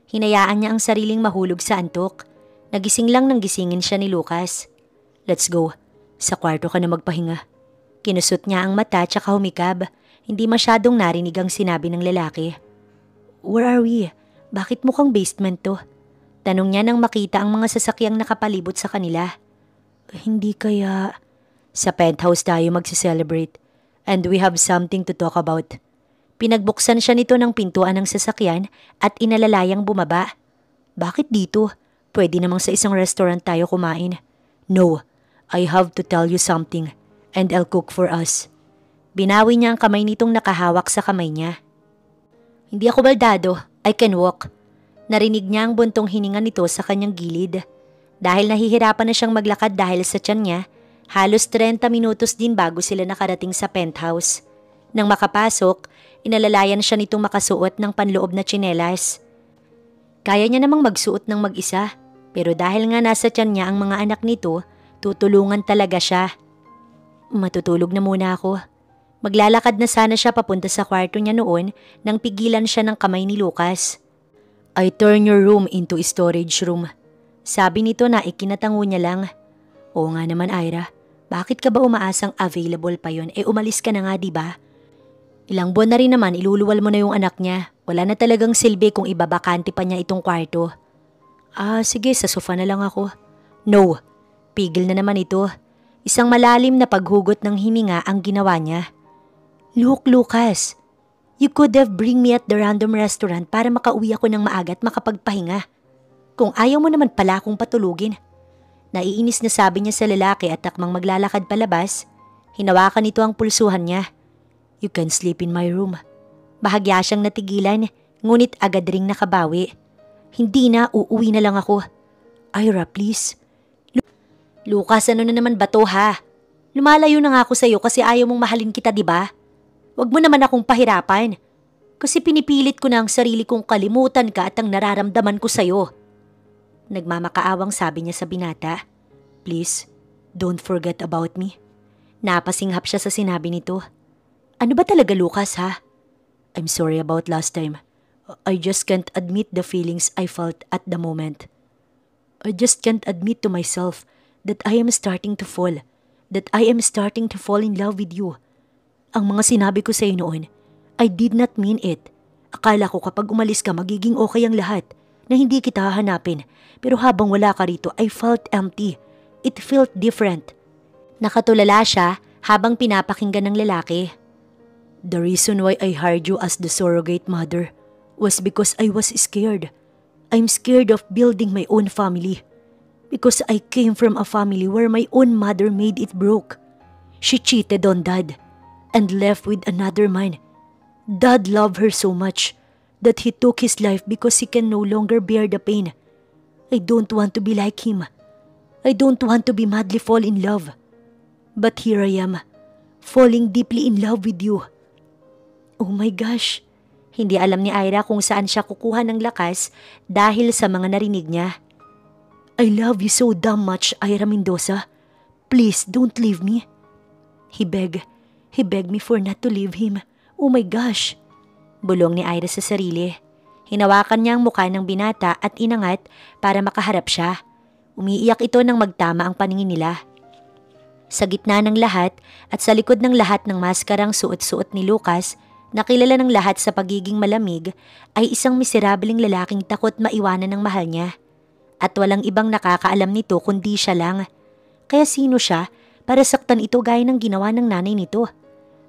hinayaan niya ang sariling mahulog sa antok. Nagising lang nang gisingin siya ni Lucas. Let's go. Sa kwarto ka na magpahinga. Kinusot niya ang mata tsaka humikab. Hindi masyadong narinig ang sinabi ng lalaki. Where are we? Bakit mukhang basement to? Tanong niya nang makita ang mga sasakyang nakapalibot sa kanila. Hindi kaya... Sa penthouse tayo magse-celebrate. And we have something to talk about. Pinagbuksan siya nito ng pintuan ng sasakyan at inalalayang bumaba. Bakit dito? Pwede namang sa isang restaurant tayo kumain. No, I have to tell you something and I'll cook for us. Binawi niya ang kamay nitong nakahawak sa kamay niya. Hindi ako baldado, I can walk. Narinig niya ang buntong hininga nito sa kanyang gilid. Dahil nahihirapan na siyang maglakad dahil sa tiyan niya, halos 30 minutos din bago sila nakarating sa penthouse. Nang makapasok, inalalayan siya nitong makasuot ng panloob na tsinelas. Kaya niya namang magsuot ng mag-isa, pero dahil nga nasa tiyan niya ang mga anak nito, tutulungan talaga siya. Matutulog na muna ako. Maglalakad na sana siya papunta sa kwarto niya noon nang pigilan siya ng kamay ni Lucas. I turn your room into a storage room. Sabi nito na ikinatango niya lang. Oo nga naman, Ira. Bakit ka ba umaasang available pa yon? Umalis ka na nga, diba? Ilang buwan na rin naman iluluwal mo na yung anak niya. Wala na talagang silbi kung ibabakante pa niya itong kwarto. Sige, sa sofa na lang ako. No, pigil na naman ito. Isang malalim na paghugot ng hininga ang ginawa niya. Look, Lucas, you could have bring me at the random restaurant para makauwi ako ng maaga at makapagpahinga. Kung ayaw mo naman pala akong patulugin. Naiinis na sabi niya sa lalaki at takmang maglalakad palabas, hinawakan nito ang pulsuhan niya. You can sleep in my room. Bahagya siyang natigilan, ngunit agad ring nakabawi. Hindi na, uuwi na lang ako. Ira, please. Lucas, ano na naman ba to ha? Lumalayo na nga ako sa'yo kasi ayaw mong mahalin kita, diba? Huwag mo naman akong pahirapan. Kasi pinipilit ko na ang sarili kong kalimutan ka at ang nararamdaman ko sa'yo. Nagmamakaawang sabi niya sa binata. Please, don't forget about me. Napasinghap siya sa sinabi nito. Ano ba talaga, Lucas, ha? I'm sorry about last time. I just can't admit the feelings I felt at the moment. I just can't admit to myself that I am starting to fall. That I am starting to fall in love with you. Ang mga sinabi ko sa iyo noon, I did not mean it. Akala ko kapag umalis ka magiging okay ang lahat, na hindi kita hahanapin. Pero habang wala ka rito, I felt empty. It felt different. Nakatulala siya habang pinapakinggan ng lalaki. The reason why I hired you as the surrogate mother was because I was scared. I'm scared of building my own family. Because I came from a family where my own mother made it broke. She cheated on Dad and left with another man. Dad loved her so much that he took his life because he can no longer bear the pain. I don't want to be like him. I don't want to be madly fall in love. But here I am, falling deeply in love with you. Oh my gosh. Hindi alam ni Ira kung saan siya kukuha ng lakas dahil sa mga narinig niya. I love you so damn much, Ira Mendoza. Please don't leave me. He begged me for not to leave him. Oh my gosh. Bulong ni Ira sa sarili. Hinawakan niya ang mukha ng binata at inangat para makaharap siya. Umiiyak ito nang magtama ang paningin nila. Sa gitna ng lahat at sa likod ng lahat ng maskarang suot-suot ni Lucas, na kilala ng lahat sa pagiging malamig, ay isang miserableng lalaking takot maiwanan ng mahal niya. At walang ibang nakakaalam nito kundi siya lang. Kaya sino siya para saktan ito gaya ng ginawa ng nanay nito?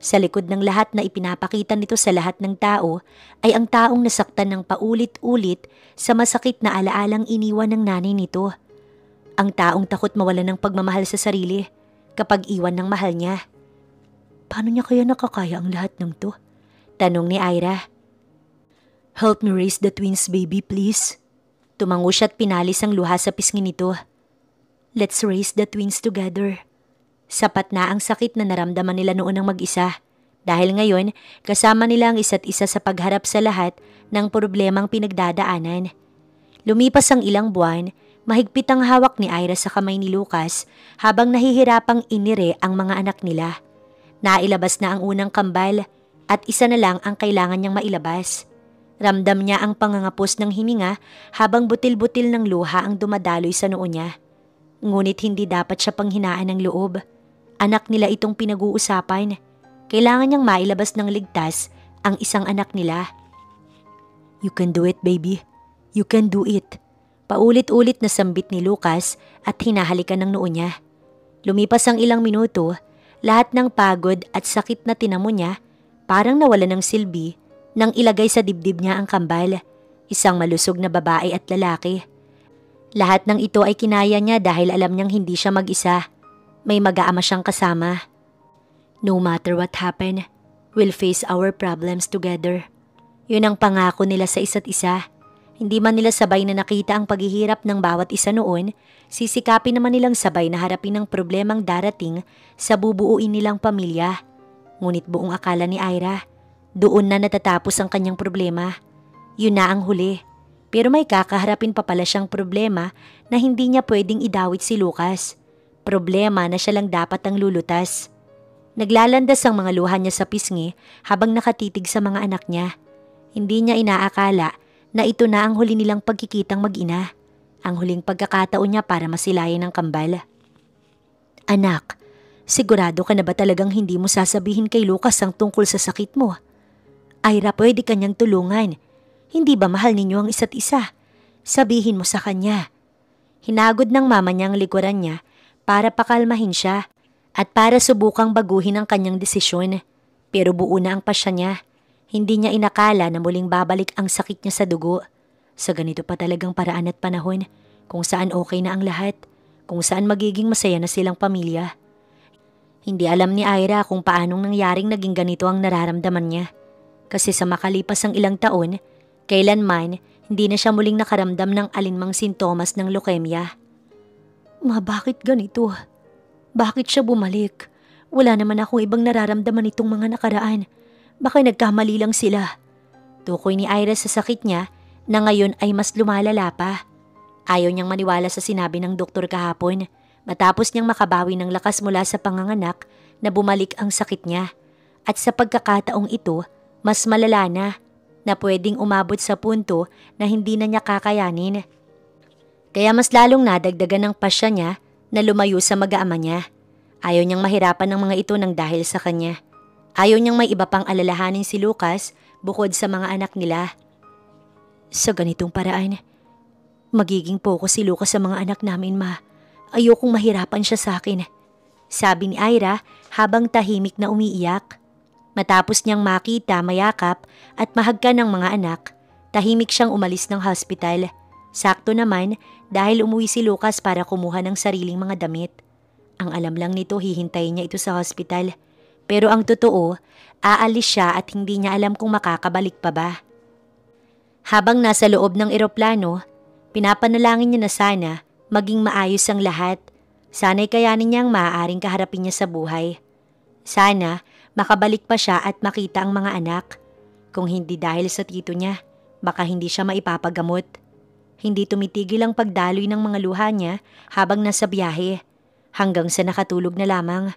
Sa likod ng lahat na ipinapakita nito sa lahat ng tao ay ang taong nasaktan ng paulit-ulit sa masakit na alaalang iniwan ng nanay nito. Ang taong takot mawalan ng pagmamahal sa sarili kapag iwan ng mahal niya. Paano niya kaya nakakaya ang lahat ng to? Tanong ni Ira. Help me raise the twins, baby, please. Tumango siya at pinalis ang luha sa pisngi nito. Let's raise the twins together. Sapat na ang sakit na naramdaman nila noon ng mag-isa. Dahil ngayon, kasama nila ang isa't isa sa pagharap sa lahat ng problemang pinagdadaanan. Lumipas ang ilang buwan, mahigpit ang hawak ni Ira sa kamay ni Lucas habang nahihirapang inire ang mga anak nila. Nailabas na ang unang kambal at isa na lang ang kailangan niyang mailabas. Ramdam niya ang pangangapos ng hininga habang butil-butil ng luha ang dumadaloy sa noo niya. Ngunit hindi dapat siya panghinaan ng loob. Anak nila itong pinag-uusapan. Kailangan niyang mailabas ng ligtas ang isang anak nila. You can do it, baby. You can do it. Paulit-ulit na sambit ni Lucas at hinahalikan ng noo niya. Lumipas ang ilang minuto, lahat ng pagod at sakit na tinamo niya parang nawala ng silbi nang ilagay sa dibdib niya ang kambal, isang malusog na babae at lalaki. Lahat ng ito ay kinaya niya dahil alam niyang hindi siya mag-isa. May mag-aama siyang kasama. No matter what happen, we'll face our problems together. Yun ang pangako nila sa isa't isa. Hindi man nila sabay na nakita ang paghihirap ng bawat isa noon, sisikapin naman nilang sabay na harapin ang problemang darating sa bubuuin nilang pamilya. Ngunit buong akala ni Ira, doon na natatapos ang kanyang problema. Yun na ang huli. Pero may kakaharapin pa pala siyang problema na hindi niya pwedeng idawit si Lucas. Problema na siya lang dapat ang lulutas. Naglalandas ang mga luha niya sa pisngi habang nakatitig sa mga anak niya. Hindi niya inaakala na ito na ang huli nilang pagkikitang mag-ina. Ang huling pagkakataon niya para masilayan ng kambal. Anak, sigurado ka na ba talagang hindi mo sasabihin kay Lucas ang tungkol sa sakit mo? Ira, pwede kanyang tulungan. Hindi ba mahal ninyo ang isa't isa? Sabihin mo sa kanya. Hinagod ng mama niya ang likuran niya para pakalmahin siya at para subukang baguhin ang kanyang desisyon. Pero buo na ang pasya niya. Hindi niya inakala na muling babalik ang sakit niya sa dugo. Sa ganito pa talagang paraan at panahon, kung saan okay na ang lahat, kung saan magiging masaya na silang pamilya. Hindi alam ni Ira kung paanong nangyaring naging ganito ang nararamdaman niya. Kasi sa makalipas ang ilang taon, kailanman hindi na siya muling nakaramdam ng alinmang sintomas ng leukemia. Ma, bakit ganito? Bakit siya bumalik? Wala naman akong ibang nararamdaman itong mga nakaraan. Baka nagkamali lang sila. Tukoy ni Ira sa sakit niya na ngayon ay mas lumalala pa. Ayaw niyang maniwala sa sinabi ng doktor kahapon matapos niyang makabawi ng lakas mula sa panganganak na bumalik ang sakit niya. At sa pagkakataong ito, mas malala na pwedeng umabot sa punto na hindi na niya kakayanin. Kaya mas lalong nadagdagan ng pasya niya na lumayo sa mag-aama niya. Ayaw niyang mahirapan ng mga ito nang dahil sa kanya. Ayaw niyang may iba pang alalahanin si Lucas bukod sa mga anak nila. Sa ganitong paraan, magiging poko si Lucas sa mga anak namin, ma. Ayokong mahirapan siya sa akin. Sabi ni Ira habang tahimik na umiiyak. Matapos niyang makita, mayakap at mahagkan ng mga anak, tahimik siyang umalis ng hospital. Sakto naman dahil umuwi si Lucas para kumuha ng sariling mga damit. Ang alam lang nito, hihintayin niya ito sa hospital. Pero ang totoo, aalis siya at hindi niya alam kung makakabalik pa ba. Habang nasa loob ng eroplano, pinapanalangin niya na sana maging maayos ang lahat. Sana'y kayanin niyang maaaring kaharapin niya sa buhay. Sana makabalik pa siya at makita ang mga anak. Kung hindi dahil sa tito niya, baka hindi siya maipapagamot. Hindi tumitigil ang pagdaloy ng mga luha niya habang nasa biyahe, hanggang sa nakatulog na lamang.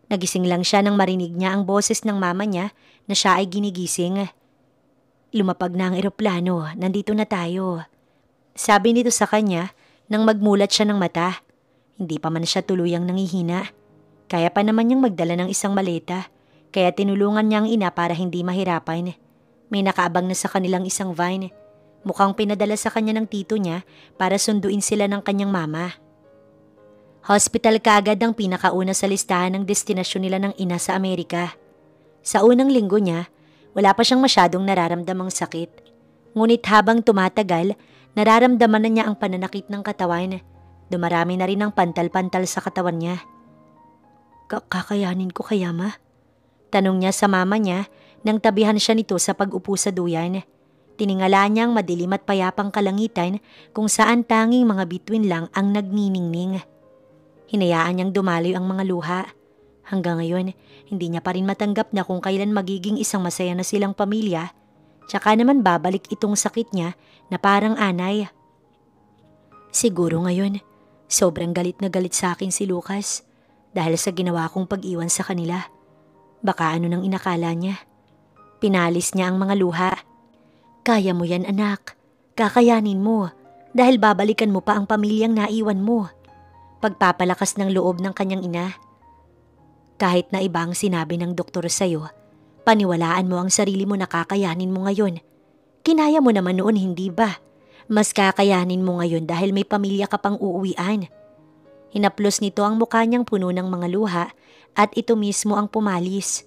Nagising lang siya nang marinig niya ang boses ng mama niya na siya ay ginigising. Lumapag na ang eroplano, nandito na tayo. Sabi nito sa kanya nang magmulat siya ng mata. Hindi pa man siya tuluyang nangihina. Kaya pa naman niyang magdala ng isang maleta, kaya tinulungan niya ang ina para hindi mahirapan. May nakaabang na sa kanilang isang van. Mukhang pinadala sa kanya ng tito niya para sunduin sila ng kanyang mama. Hospital kaagad ang pinakauna sa listahan ng destinasyon nila ng ina sa Amerika. Sa unang linggo niya, wala pa siyang masyadong nararamdamang sakit. Ngunit habang tumatagal, nararamdaman na niya ang pananakit ng katawan. Dumarami na rin ang pantal-pantal sa katawan niya. Kakayanin ko kaya, ma? Tanong niya sa mama niya nang tabihan siya nito sa pag-upo sa duyan. Tiningala niya ang madilim at payapang kalangitan kung saan tanging mga bituin lang ang nagniningning. Hinayaan niyang dumaloy ang mga luha. Hanggang ngayon, hindi niya pa rin matanggap na kung kailan magiging isang masaya na silang pamilya, tsaka naman babalik itong sakit niya na parang anay. Siguro ngayon, sobrang galit na galit sa akin si Lucas dahil sa ginawa kong pag-iwan sa kanila. Baka ano nang inakala niya. Pinalis niya ang mga luha. Kaya mo yan, anak. Kakayanin mo dahil babalikan mo pa ang pamilyang naiwan mo. Pagpapalakas ng loob ng kanyang ina. Kahit na iba ang sinabi ng doktor sa'yo, paniwalaan mo ang sarili mo na kakayanin mo ngayon. Kinaya mo naman noon, hindi ba? Mas kakayanin mo ngayon dahil may pamilya ka pang uuwian. Hinaplos nito ang mukha niyang puno ng mga luha at ito mismo ang pumalis.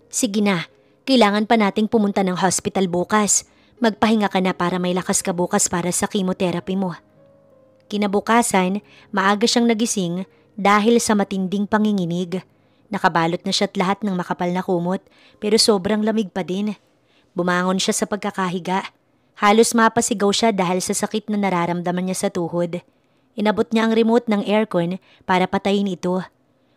Sige na, kailangan pa nating pumunta ng hospital bukas. Magpahinga ka na para may lakas ka bukas para sa chemotherapy mo. Kinabukasan, maaga siyang nagising dahil sa matinding panginginig. Nakabalot na siya't lahat ng makapal na kumot pero sobrang lamig pa din. Bumangon siya sa pagkakahiga. Halos mapasigaw siya dahil sa sakit na nararamdaman niya sa tuhod. Inabot niya ang remote ng aircon para patayin ito.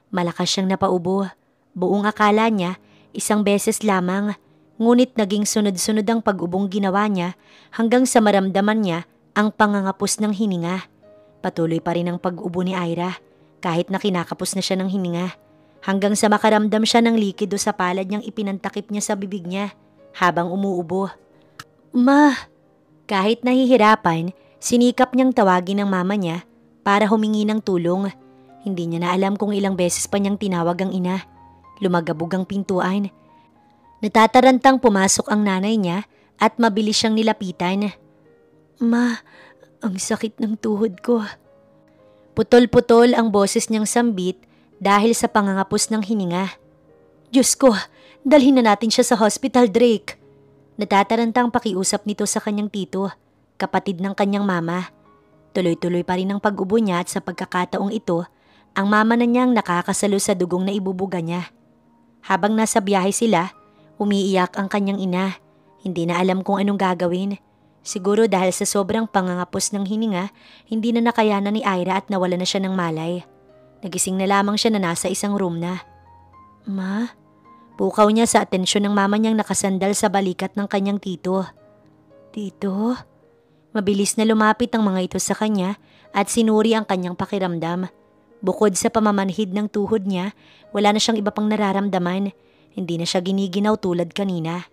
Malakas siyang napaubo. Buong akala niya, isang beses lamang. Ngunit naging sunod-sunod ang pag-ubong ginawa niya hanggang sa maramdaman niya ang pangangapos ng hininga. Patuloy pa rin ang pag-ubo ni Ira kahit na kinakapos na siya ng hininga. Hanggang sa makaramdam siya ng likido sa palad niyang ipinantakip niya sa bibig niya habang umuubo. Ma! Kahit nahihirapan, sinikap niyang tawagin ang mama niya para humingi ng tulong. Hindi niya na alam kung ilang beses pa niyang tinawag ang ina. Lumagabog ang pintuan. Natatarantang pumasok ang nanay niya at mabilis siyang nilapitan. Ma, ang sakit ng tuhod ko. Putol-putol ang boses niyang sambit dahil sa pangangapos ng hininga. Diyos ko, dalhin na natin siya sa hospital, Drake. Natatarantang pakiusap nito sa kanyang tito, kapatid ng kanyang mama. Tuloy-tuloy pa rin ang pag-ubo niya at sa pagkakataong ito, ang mama na niyang nakakasalo sa dugong na ibubuga niya. Habang nasa biyahe sila, umiiyak ang kanyang ina. Hindi na alam kung anong gagawin. Siguro dahil sa sobrang pangangapos ng hininga, hindi na nakayanan ni Ira at nawala na siya ng malay. Nagising na lamang siya na nasa isang room na. Ma? Pukaw niya sa atensyon ng mama niyang nakasandal sa balikat ng kanyang tito. Tito? Mabilis na lumapit ang mga ito sa kanya at sinuri ang kanyang pakiramdam. Bukod sa pamamanhid ng tuhod niya, wala na siyang iba pang nararamdaman. Hindi na siya giniginaw tulad kanina.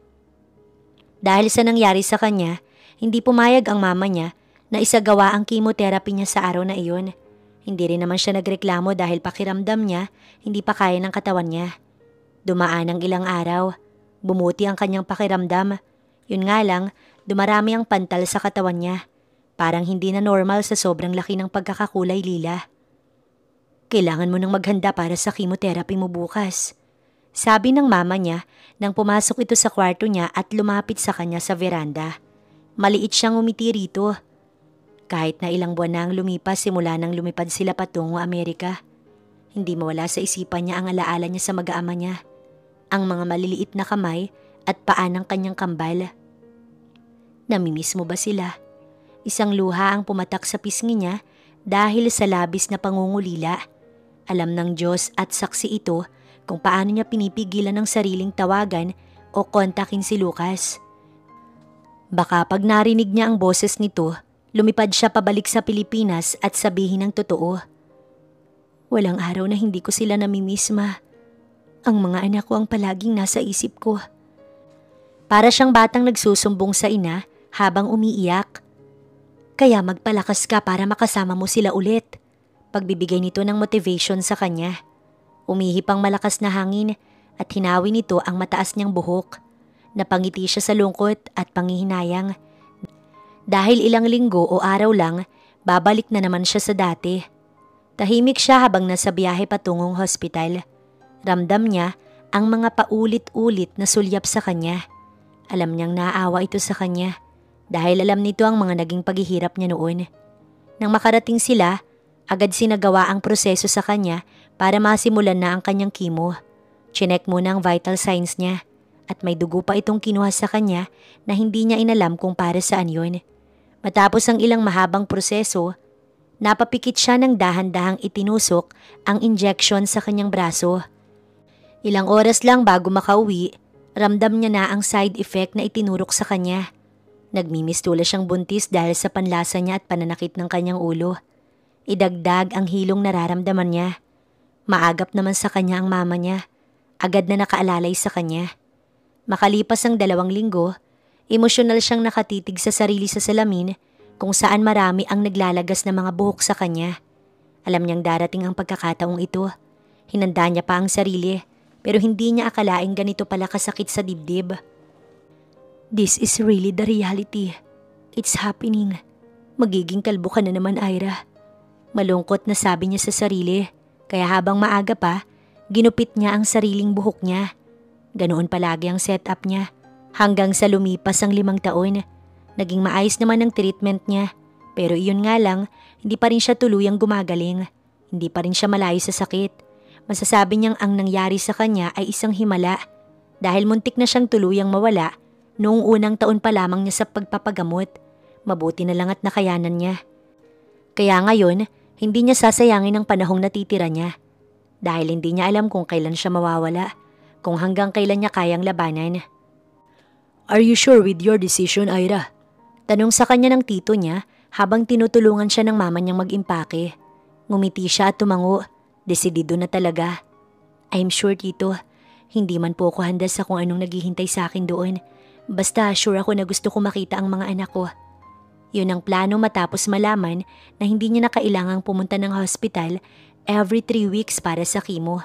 Dahil sa nangyari sa kanya, hindi pumayag ang mama niya na isagawa ang chemotherapy niya sa araw na iyon. Hindi rin naman siya nagreklamo dahil pakiramdam niya hindi pa kaya ng katawan niya. Dumaan ang ilang araw. Bumuti ang kanyang pakiramdam. Yun nga lang, dumarami ang pantal sa katawan niya. Parang hindi na normal sa sobrang laki ng pagkakakulay lila. Kailangan mo nang maghanda para sa chemotherapy mo bukas. Sabi ng mama niya nang pumasok ito sa kwarto niya at lumapit sa kanya sa veranda. Maliit siyang umiti rito. Kahit na ilang buwan na ang lumipas simula nang lumipad sila patungo Amerika, hindi mawala sa isipan niya ang alaala niya sa mag-aama niya, ang mga maliliit na kamay at paa ng kanyang kambal. Namimiss mo ba sila? Isang luha ang pumatak sa pisngi niya dahil sa labis na pangungulila. Alam ng Diyos at saksi ito kung paano niya pinipigilan ng sariling tawagan o kontakin si Lucas. Baka pag narinig niya ang boses nito, lumipad siya pabalik sa Pilipinas at sabihin ang totoo. Walang araw na hindi ko sila namimiss, Ma. Ang mga anak ko ang palaging nasa isip ko. Para siyang batang nagsusumbong sa ina habang umiiyak. Kaya magpalakas ka para makasama mo sila ulit. Pagbibigay nito ng motivation sa kanya. Umihip ang malakas na hangin at hinawi nito ang mataas niyang buhok. Napangiti siya sa lungkot at panghihinayang. Dahil ilang linggo o araw lang, babalik na naman siya sa dati. Tahimik siya habang nasa biyahe patungong hospital. Ramdam niya ang mga paulit-ulit na sulyap sa kanya. Alam niyang naaawa ito sa kanya dahil alam nito ang mga naging paghihirap niya noon. Nang makarating sila, agad sinagawa ang proseso sa kanya para masimulan na ang kanyang chemo. Chinek muna ang vital signs niya at may dugo pa itong kinuha sa kanya na hindi niya inalam kung para saan yun. Matapos ang ilang mahabang proseso, napapikit siya ng dahan-dahang itinusok ang injection sa kanyang braso. Ilang oras lang bago makauwi, ramdam niya na ang side effect na itinurok sa kanya. Nagmimistula siyang buntis dahil sa panlasa niya at pananakit ng kanyang ulo. Idagdag ang hilong nararamdaman niya. Maagap naman sa kanya ang mama niya. Agad na nakaalalay sa kanya. Makalipas ang 2 linggo, emosyonal siyang nakatitig sa sarili sa salamin kung saan marami ang naglalagas na mga buhok sa kanya. Alam niyang darating ang pagkakataong ito. Hinanda niya pa ang sarili pero hindi niya akalaing ganito pala kasakit sa dibdib. This is really the reality. It's happening. Magiging kalbo ka na naman, Ira. Malungkot na sabi niya sa sarili, kaya habang maaga pa, ginupit niya ang sariling buhok niya. Ganoon palagi ang setup niya, hanggang sa lumipas ang 5 taon. Naging maayos naman ang treatment niya, pero iyon nga lang, hindi pa rin siya tuluyang gumagaling. Hindi pa rin siya malayo sa sakit. Masasabi niyang ang nangyari sa kanya ay isang himala, dahil muntik na siyang tuluyang mawala noong unang taon pa lamang niya sa pagpapagamot. Mabuti na lang at nakayanan niya. Kaya ngayon, hindi niya sasayangin ang panahong natitira niya. Dahil hindi niya alam kung kailan siya mawawala, kung hanggang kailan niya kayang labanan. Are you sure with your decision, Ira? Tanong sa kanya ng tito niya habang tinutulungan siya ng mama niyang mag-impake. Ngumiti siya at tumango. Desidido na talaga. I'm sure, tito. Hindi man po ako handa sa kung anong naghihintay sa akin doon. Basta sure ako na gusto ko makita ang mga anak ko. Yun ang plano matapos malaman na hindi niya na kailangang pumunta ng hospital every 3 weeks para sa chemo.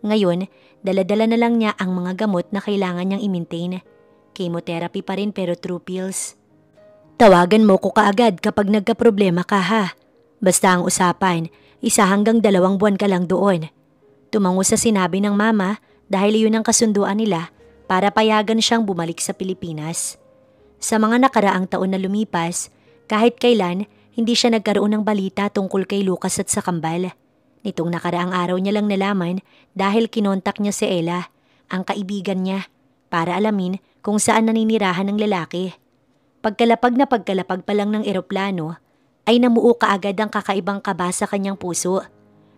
Ngayon, dala-dala na lang niya ang mga gamot na kailangan niyang i-maintain. Chemotherapy pa rin pero through pills. Tawagan mo ko kaagad kapag nagka-problema ka, ha? Basta ang usapan, 1 hanggang 2 buwan ka lang doon. Tumango sa sinabi ng mama dahil iyon ang kasunduan nila para payagan siyang bumalik sa Pilipinas. Sa mga nakaraang taon na lumipas, kahit kailan hindi siya nagkaroon ng balita tungkol kay Lucas at sa kambal. Nitong nakaraang araw niya lang nalaman dahil kinontak niya si Ella, ang kaibigan niya, para alamin kung saan naninirahan ng lalaki. Pagkalapag pa lang ng eroplano, ay namuo kaagad ang kakaibang kaba sa kanyang puso.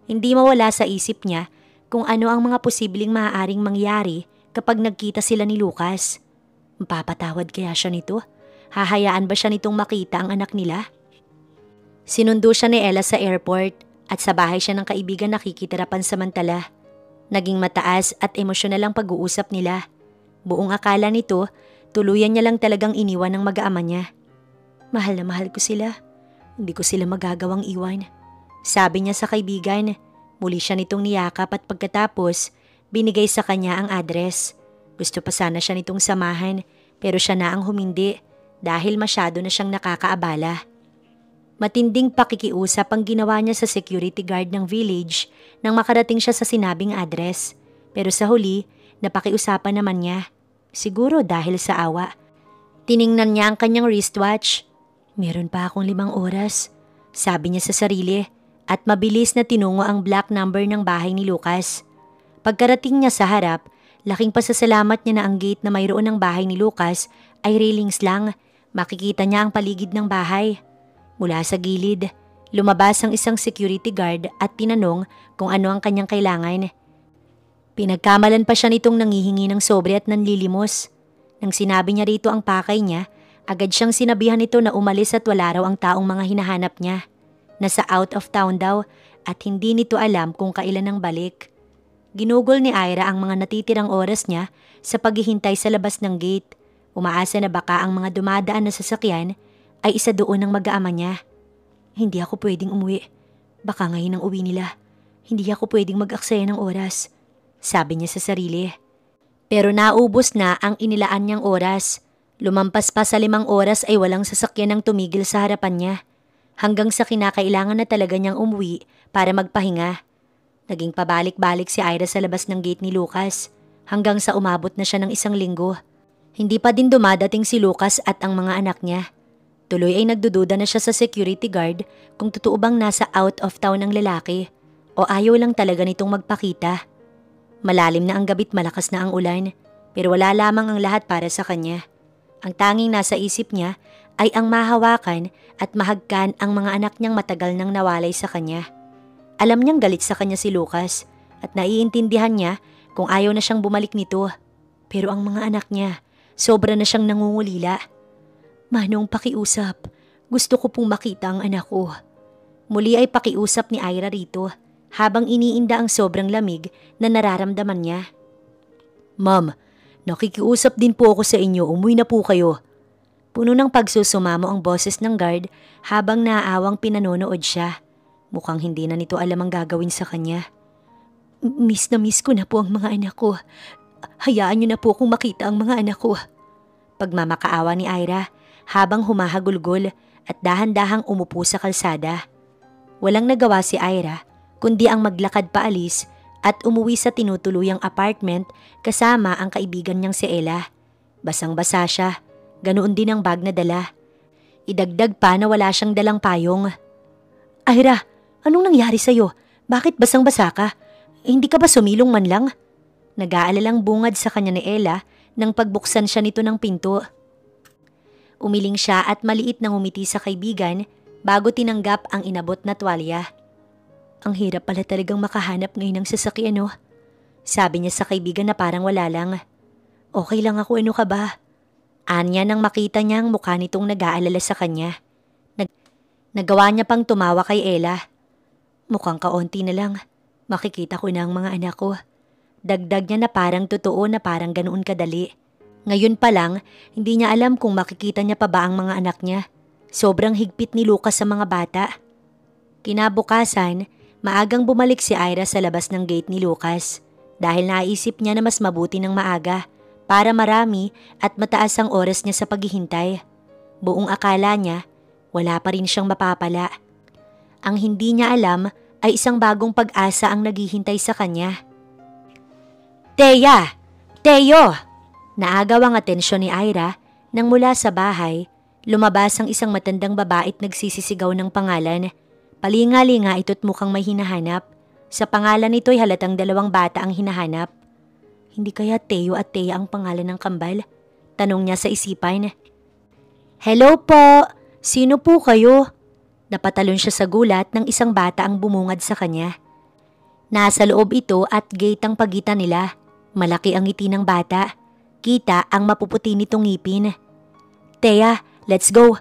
Hindi mawala sa isip niya kung ano ang mga posibleng maaaring mangyari kapag nagkita sila ni Lucas. Mapapatawad kaya siya nito? Hahayaan ba siya nitong makita ang anak nila? Sinundo siya ni Ella sa airport at sa bahay siya ng kaibigan nakikitira pansamantala. Naging mataas at emosyonal ang pag-uusap nila. Buong akala nito, tuluyan niya lang talagang iniwan ng mag-aama niya. Mahal na mahal ko sila. Hindi ko sila magagawang iwan. Sabi niya sa kaibigan. Muli siya nitong niyakap at pagkatapos, binigay sa kanya ang address. Gusto pa sana siya nitong samahan pero siya na ang humindi dahil masyado na siyang nakakaabala. Matinding pakikiusap ang ginawa niya sa security guard ng village nang makarating siya sa sinabing address. Pero sa huli, napakiusapan naman niya. Siguro dahil sa awa. Tiningnan niya ang kanyang wristwatch. Meron pa akong 5 oras, sabi niya sa sarili at mabilis na tinungo ang black number ng bahay ni Lucas. Pagkarating niya sa harap, laking pasasalamat niya na ang gate na mayroon ng bahay ni Lucas ay railings lang. Makikita niya ang paligid ng bahay. Mula sa gilid, lumabas ang isang security guard at tinanong kung ano ang kanyang kailangan. Pinagkamalan pa siya nitong nangihingi ng sobre at nanlilimos. Nang sinabi niya rito ang pakay niya, agad siyang sinabihan nito na umalis at wala raw ang taong mga hinahanap niya. Nasa out of town daw at hindi nito alam kung kailan ang balik. Ginugol ni Ira ang mga natitirang oras niya sa paghihintay sa labas ng gate. Umaasa na baka ang mga dumadaan na sasakyan ay isa doon ng mag-aama niya. Hindi ako pwedeng umuwi. Baka ngayon ang uwi nila. Hindi ako pwedeng mag-aksaya ng oras, sabi niya sa sarili. Pero naubos na ang inilaan niyang oras. Lumampas pa sa 5 oras ay walang sasakyan ang tumigil sa harapan niya. Hanggang sa kinakailangan na talaga niyang umuwi para magpahinga. Naging pabalik-balik si Ira sa labas ng gate ni Lucas hanggang sa umabot na siya ng 1 linggo. Hindi pa din dumadating si Lucas at ang mga anak niya. Tuloy ay nagdududa na siya sa security guard kung totoo bang nasa out of town ang lalaki o ayaw lang talaga nitong magpakita. Malalim na ang gabi't malakas na ang ulan pero wala lamang ang lahat para sa kanya. Ang tanging nasa isip niya ay ang mahawakan at mahagkan ang mga anak niyang matagal nang nawalay sa kanya. Alam niyang galit sa kanya si Lucas at naiintindihan niya kung ayaw na siyang bumalik nito. Pero ang mga anak niya, sobra na siyang nangungulila. Manong, pakiusap. Gusto ko pong makita ang anak ko. Muli ay pakiusap ni Ira rito habang iniinda ang sobrang lamig na nararamdaman niya. Ma'am, nakikiusap din po ako sa inyo. Umuwi na po kayo. Puno ng pagsusumamo ang boses ng guard habang naaawang pinanonood siya. Mukhang hindi na nito alam ang gagawin sa kanya. Miss na miss ko na po ang mga anak ko. Hayaan niyo na po kung makita ang mga anak ko. Pagmamakaawa ni Ira habang humahagulgol at dahan-dahang umupo sa kalsada. Walang nagawa si Ira kundi ang maglakad paalis at umuwi sa tinutuluyang apartment kasama ang kaibigan niyang si Ella. Basang-basa siya, ganoon din ang bag na dala. Idagdag pa na wala siyang dalang payong. Ira, anong nangyari sa'yo? Bakit basang-basa ka? Hindi ka ba sumilong man lang? Nag-aalalang bungad sa kanya ni Ella nang pagbuksan siya nito ng pinto. Umiling siya at maliit na ngumiti sa kaibigan bago tinanggap ang inabot na tuwalya. Ang hirap pala talagang makahanap ngayon ng sasakyan, no? Sabi niya sa kaibigan na parang wala lang. Okay lang ako, ano ka ba? Anya nang makita niya ang mukha nitong nag-aalala sa kanya. Nagawa niya pang tumawa kay Ella. Mukhang kaunti na lang. Makikita ko na ang mga anak ko. Dagdag niya na parang totoo na parang ganoon kadali. Ngayon pa lang, hindi niya alam kung makikita niya pa ba ang mga anak niya. Sobrang higpit ni Lucas sa mga bata. Kinabukasan, maagang bumalik si Ira sa labas ng gate ni Lucas dahil naisip niya na mas mabuti ng maaga para marami at mataas ang oras niya sa paghihintay. Buong akala niya, wala pa rin siyang mapapala. Ang hindi niya alam ay isang bagong pag-asa ang naghihintay sa kanya. Teya! Teo! Naagaw ang atensyon ni Ira nang mula sa bahay, lumabas ang isang matandang babae at nagsisisigaw ng pangalan. Palinga-linga ito't mukhang may hinahanap. Sa pangalan nito'y halatang 2 bata ang hinahanap. Hindi kaya Teo at Teya ang pangalan ng kambal? Tanong niya sa isipan. Hello po! Sino po kayo? Napatalon siya sa gulat ng isang bata ang bumungad sa kanya. Nasa loob ito at gate ang pagitan nila. Malaki ang ngiti ng bata. Kita ang mapuputi nitong ngipin. Teya, let's go.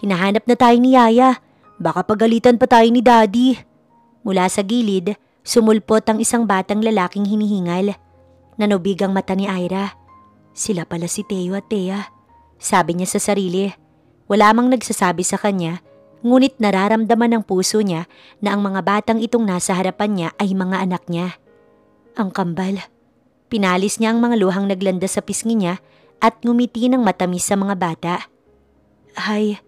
Hinahanap na tayo ni Yaya. Baka pagalitan pa tayo ni Daddy. Mula sa gilid, sumulpot ang isang batang lalaking hinihingal. Nanubig ang mata ni Ira. Sila pala si Teo at Teya. Sabi niya sa sarili. Wala mang nagsasabi sa kanya, ngunit nararamdaman ng puso niya na ang mga batang itong nasa harapan niya ay mga anak niya. Ang kambal. Pinalis niya ang mga luhang naglanda sa pisngi niya at ngumiti ng matamis sa mga bata. Hay,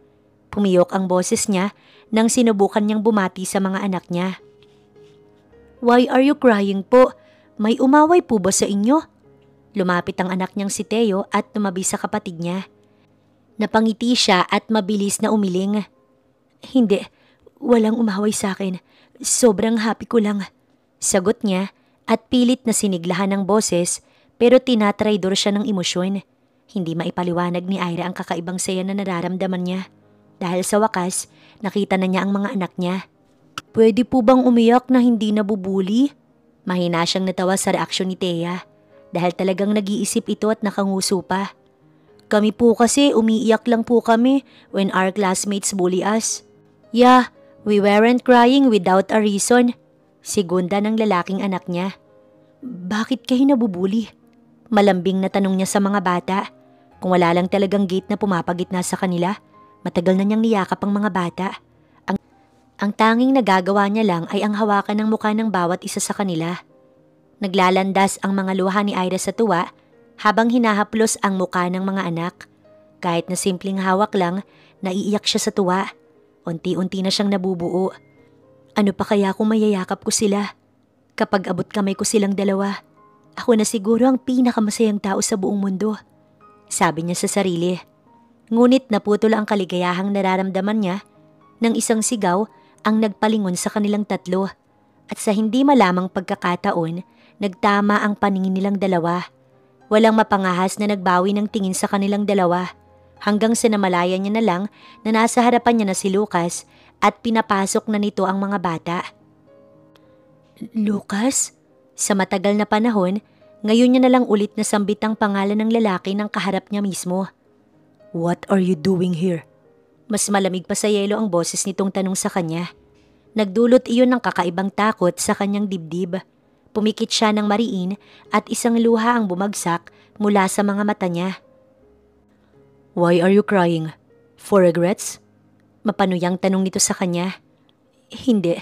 pumiyok ang boses niya nang sinubukan niyang bumati sa mga anak niya. Why are you crying po? May umaway po ba sa inyo? Lumapit ang anak niyang si Teo at tumabi sa kapatid niya. Napangiti siya at mabilis na umiling. Hindi, walang umaway sa akin. Sobrang happy ko lang. Sagot niya at pilit na siniglahan ng boses pero tinatraidor siya ng emosyon. Hindi maipaliwanag ni Ira ang kakaibang saya na nararamdaman niya. Dahil sa wakas, nakita na niya ang mga anak niya. Pwede po bang umiyak na hindi nabubuli? Mahina siyang natawa sa reaksyon ni Thea. Dahil talagang nag-iisip ito at nakanguso pa. Kami po kasi umiiyak lang po kami when our classmates bully us. Yeah, we weren't crying without a reason. Segunda ng lalaking anak niya. Bakit kayo nabubuli? Malambing na tanong niya sa mga bata. Kung wala lang talagang gate na pumapagitna sa kanila, matagal na niyang niyakap ang mga bata. Ang tanging nagagawa niya lang ay ang hawakan ng mukha ng bawat isa sa kanila. Naglalandas ang mga luha ni Ira sa tuwa habang hinahaplos ang mukha ng mga anak. Kahit na simpleng hawak lang, naiiyak siya sa tuwa. Unti-unti na siyang nabubuo. Ano pa kaya kung mayayakap ko sila? Kapag abot kamay ko silang dalawa, ako na siguro ang pinakamasayang tao sa buong mundo. Sabi niya sa sarili. Ngunit naputol ang kaligayahang nararamdaman niya nang isang sigaw ang nagpalingon sa kanilang tatlo. At sa hindi malamang pagkakataon, nagtama ang paningin nilang dalawa. Walang mapangahas na nagbawi ng tingin sa kanilang dalawa hanggang sa namalayan niya na lang na nasa harapan niya na si Lucas at pinapasok na nito ang mga bata. Lucas? Sa matagal na panahon, ngayon niya na lang ulit nasambit ang pangalan ng lalaki ng kaharap niya mismo. What are you doing here? Mas malamig pa sa yelo ang boses nitong tanong sa kanya. Nagdulot iyon ng kakaibang takot sa kanyang dibdib. Pumikit siya ng mariin at isang luha ang bumagsak mula sa mga mata niya. Why are you crying? For regrets? Mapanuyang tanong nito sa kanya. Hindi.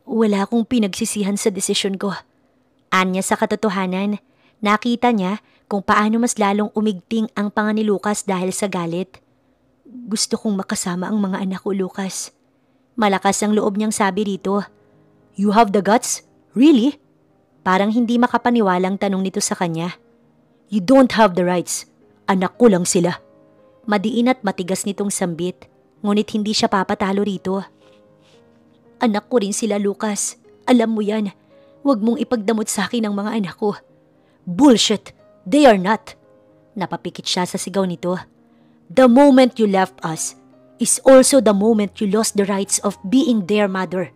Wala akong pinagsisihan sa desisyon ko. Anya sa katotohanan, nakita niya kung paano mas lalong umigting ang panga ni Lucas dahil sa galit. Gusto kong makasama ang mga anak ko, Lucas. Malakas ang loob niyang sabi rito. You have the guts? Really? Parang hindi makapaniwalang tanong nito sa kanya. You don't have the rights. Anak ko lang sila. Madiin at matigas nitong sambit, ngunit hindi siya papatalo rito. Anak ko rin sila, Lucas. Alam mo yan. Huwag mong ipagdamot sa akin ang mga anak ko. Bullshit! They are not. Napapikit siya sa sigaw nito. The moment you left us is also the moment you lost the rights of being their mother.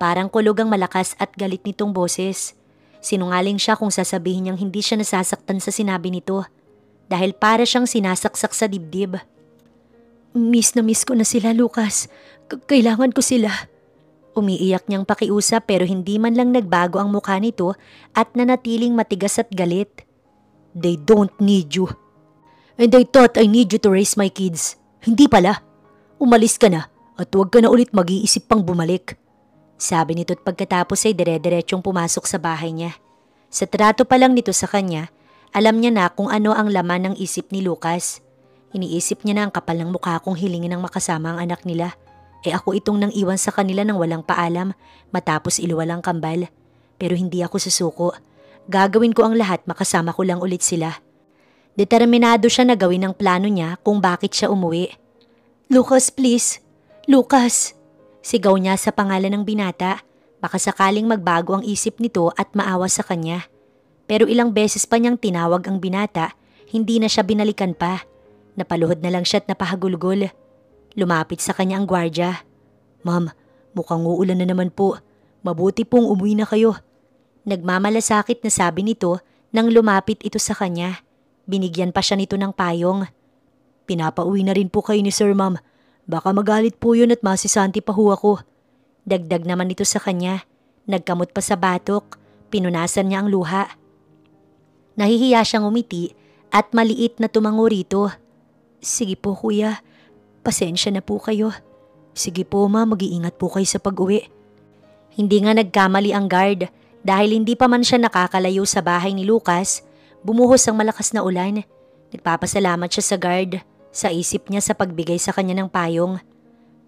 Parang kulog ang malakas at galit nitong boses. Sinungaling siya kung sasabihin niyang hindi siya nasasaktan sa sinabi nito dahil para siyang sinasaksak sa dibdib. Miss na miss ko na sila, Lucas. Kailangan ko sila. Umiiyak niyang pakiusap pero hindi man lang nagbago ang mukha nito at nanatiling matigas at galit. They don't need you. And I thought I need you to raise my kids. Hindi pala. Umalis ka na at huwag ka na ulit mag-iisip pang bumalik. Sabi nito at pagkatapos ay dire-diretsyong pumasok sa bahay niya. Sa trato pa lang nito sa kanya, alam niya na kung ano ang laman ng isip ni Lucas. Iniisip niya na ang kapal ng mukha kong hilingin ng makasama ang anak nila. Ako itong nang iwan sa kanila ng walang paalam matapos iluwalang kambal. Pero hindi ako susuko. Gagawin ko ang lahat makasama ko lang ulit sila. Determinado siya na gawin ang plano niya kung bakit siya umuwi. Lucas, please. Lucas! Sigaw niya sa pangalan ng binata, baka sakaling magbago ang isip nito at maawa sa kanya. Pero ilang beses pa niyang tinawag ang binata, hindi na siya binalikan pa. Napaluhod na lang siya at napahagulgol. Lumapit sa kanya ang gwardya. Ma'am, mukhang uulan na naman po. Mabuti pong umuwi na kayo. Nagmamalasakit na sabi nito nang lumapit ito sa kanya. Binigyan pa siya nito ng payong. Pinapauwi na rin po kayo ni Sir, ma'am. Baka magalit po yun at masisanti pa ho ako. Dagdag naman ito sa kanya. Nagkamot pa sa batok. Pinunasan niya ang luha. Nahihiya siyang umiti at maliit na tumango rito. Sige po kuya, pasensya na po kayo. Sige po ma, mag-iingat po kayo sa pag-uwi. Hindi nga nagkamali ang guard dahil hindi pa man siya nakakalayo sa bahay ni Lucas, bumuhos ang malakas na ulan. Nagpapasalamat siya sa guard sa isip niya sa pagbigay sa kanya ng payong.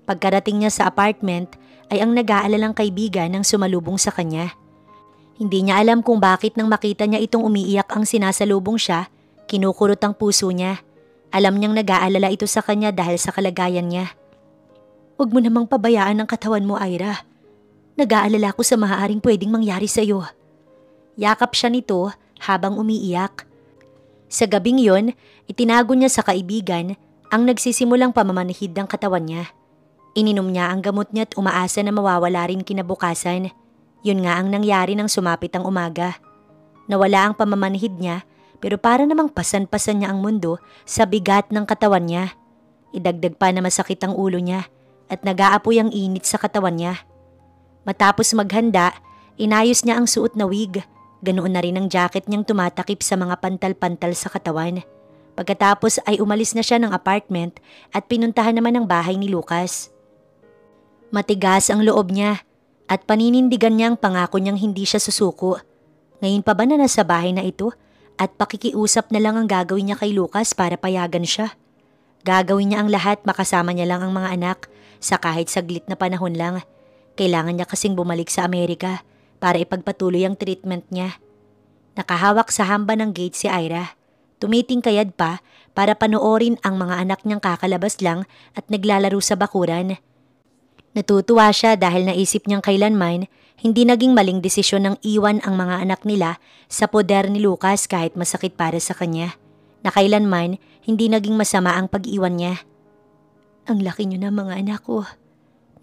Pagkarating niya sa apartment ay ang nag-aalalang kaibigan ang sumalubong sa kanya. Hindi niya alam kung bakit nang makita niya itong umiiyak ang sinasalubong siya, kinukurot ang puso niya. Alam niyang nag-aalala ito sa kanya dahil sa kalagayan niya. Huwag mo namang pabayaan ang katawan mo, Ira. Nag-aalala ko sa maaaring pwedeng mangyari sa iyo. Yakap siya nito habang umiiyak. Sa gabing yon, itinago niya sa kaibigan ang nagsisimulang pamamanhid ng katawan niya. Ininom niya ang gamot niya at umaasa na mawawala rin kinabukasan. Yun nga ang nangyari nang sumapit ang umaga. Nawala ang pamamanhid niya pero para namang pasan-pasan niya ang mundo sa bigat ng katawan niya. Idagdag pa na masakit ang ulo niya at nag-aapoy ang init sa katawan niya. Matapos maghanda, inayos niya ang suot na wig. Ganoon na rin ang jacket niyang tumatakip sa mga pantal-pantal sa katawan. Pagkatapos ay umalis na siya ng apartment at pinuntahan naman ang bahay ni Lucas. Matigas ang loob niya at paninindigan niya ang pangako niyang hindi siya susuko. Ngayon pa ba na nasa bahay na ito at pakikiusap na lang ang gagawin niya kay Lucas para payagan siya? Gagawin niya ang lahat, makasama niya lang ang mga anak sa kahit saglit na panahon lang. Kailangan niya kasing bumalik sa Amerika para ipagpatuloy ang treatment niya. Nakahawak sa hamba ng gate si Ira. Tumitingkayad pa para panoorin ang mga anak niyang kakalabas lang at naglalaro sa bakuran. Natutuwa siya dahil naisip niyang kailanman hindi naging maling desisyon ng iwan ang mga anak nila sa poder ni Lucas kahit masakit para sa kanya. Na kailanman hindi naging masama ang pag-iwan niya. Ang laki niyo na mga anak ko.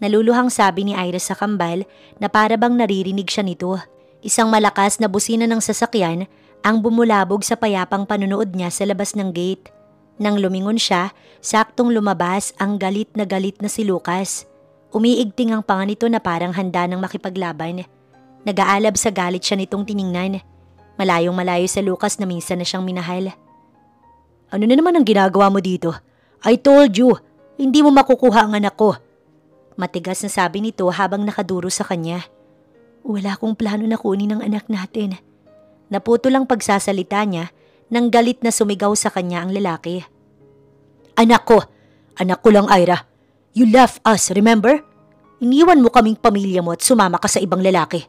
Naluluhang sabi ni Ira sa kambal na para bang naririnig siya nito. Isang malakas na busina ng sasakyan ang bumulabog sa payapang panunood niya sa labas ng gate. Nang lumingon siya, saktong lumabas ang galit na si Lucas. Umiigting ang panga nito na parang handa ng makipaglaban. Nag-aalab sa galit siya nitong tiningnan. Malayong malayo sa Lucas na minsan na siyang minahal. Ano na naman ang ginagawa mo dito? I told you, hindi mo makukuha ang anak ko. Matigas na sabi nito habang nakaduro sa kanya. Wala akong plano na kunin ang anak natin. Naputol ang pagsasalita niya nang galit na sumigaw sa kanya ang lalaki. Anak ko lang Ira. You left us, remember? Iniwan mo kaming pamilya mo at sumama ka sa ibang lalaki.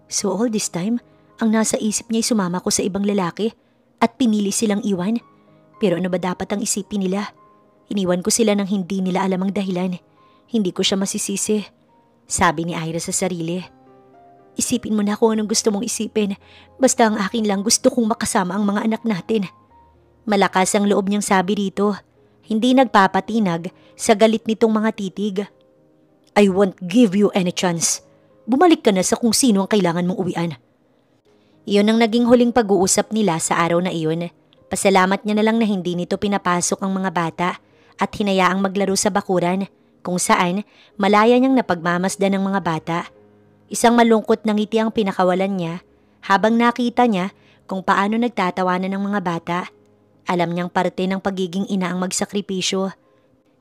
So all this time, ang nasa isip niya ay sumama ko sa ibang lalaki at pinili silang iwan. Pero ano ba dapat ang isipin nila? Iniwan ko sila nang hindi nila alam ang dahilan. Hindi ko siya masisisi, sabi ni Ira sa sarili. Isipin mo na kung anong gusto mong isipin. Basta ang akin lang gusto kong makasama ang mga anak natin. Malakas ang loob niyang sabi rito. Hindi nagpapatinag sa galit nitong mga titig. I won't give you any chance. Bumalik ka na sa kung sino ang kailangan mong uwian. Iyon ang naging huling pag-uusap nila sa araw na iyon. Pasalamat niya na lang na hindi nito pinapasok ang mga bata at hinayaang maglaro sa bakuran kung saan malaya niyang napagmamasdan ng mga bata. Isang malungkot na ngiti ang pinakawalan niya habang nakita niya kung paano nagtatawanan ng mga bata. Alam niyang parte ng pagiging ina ang magsakripisyo.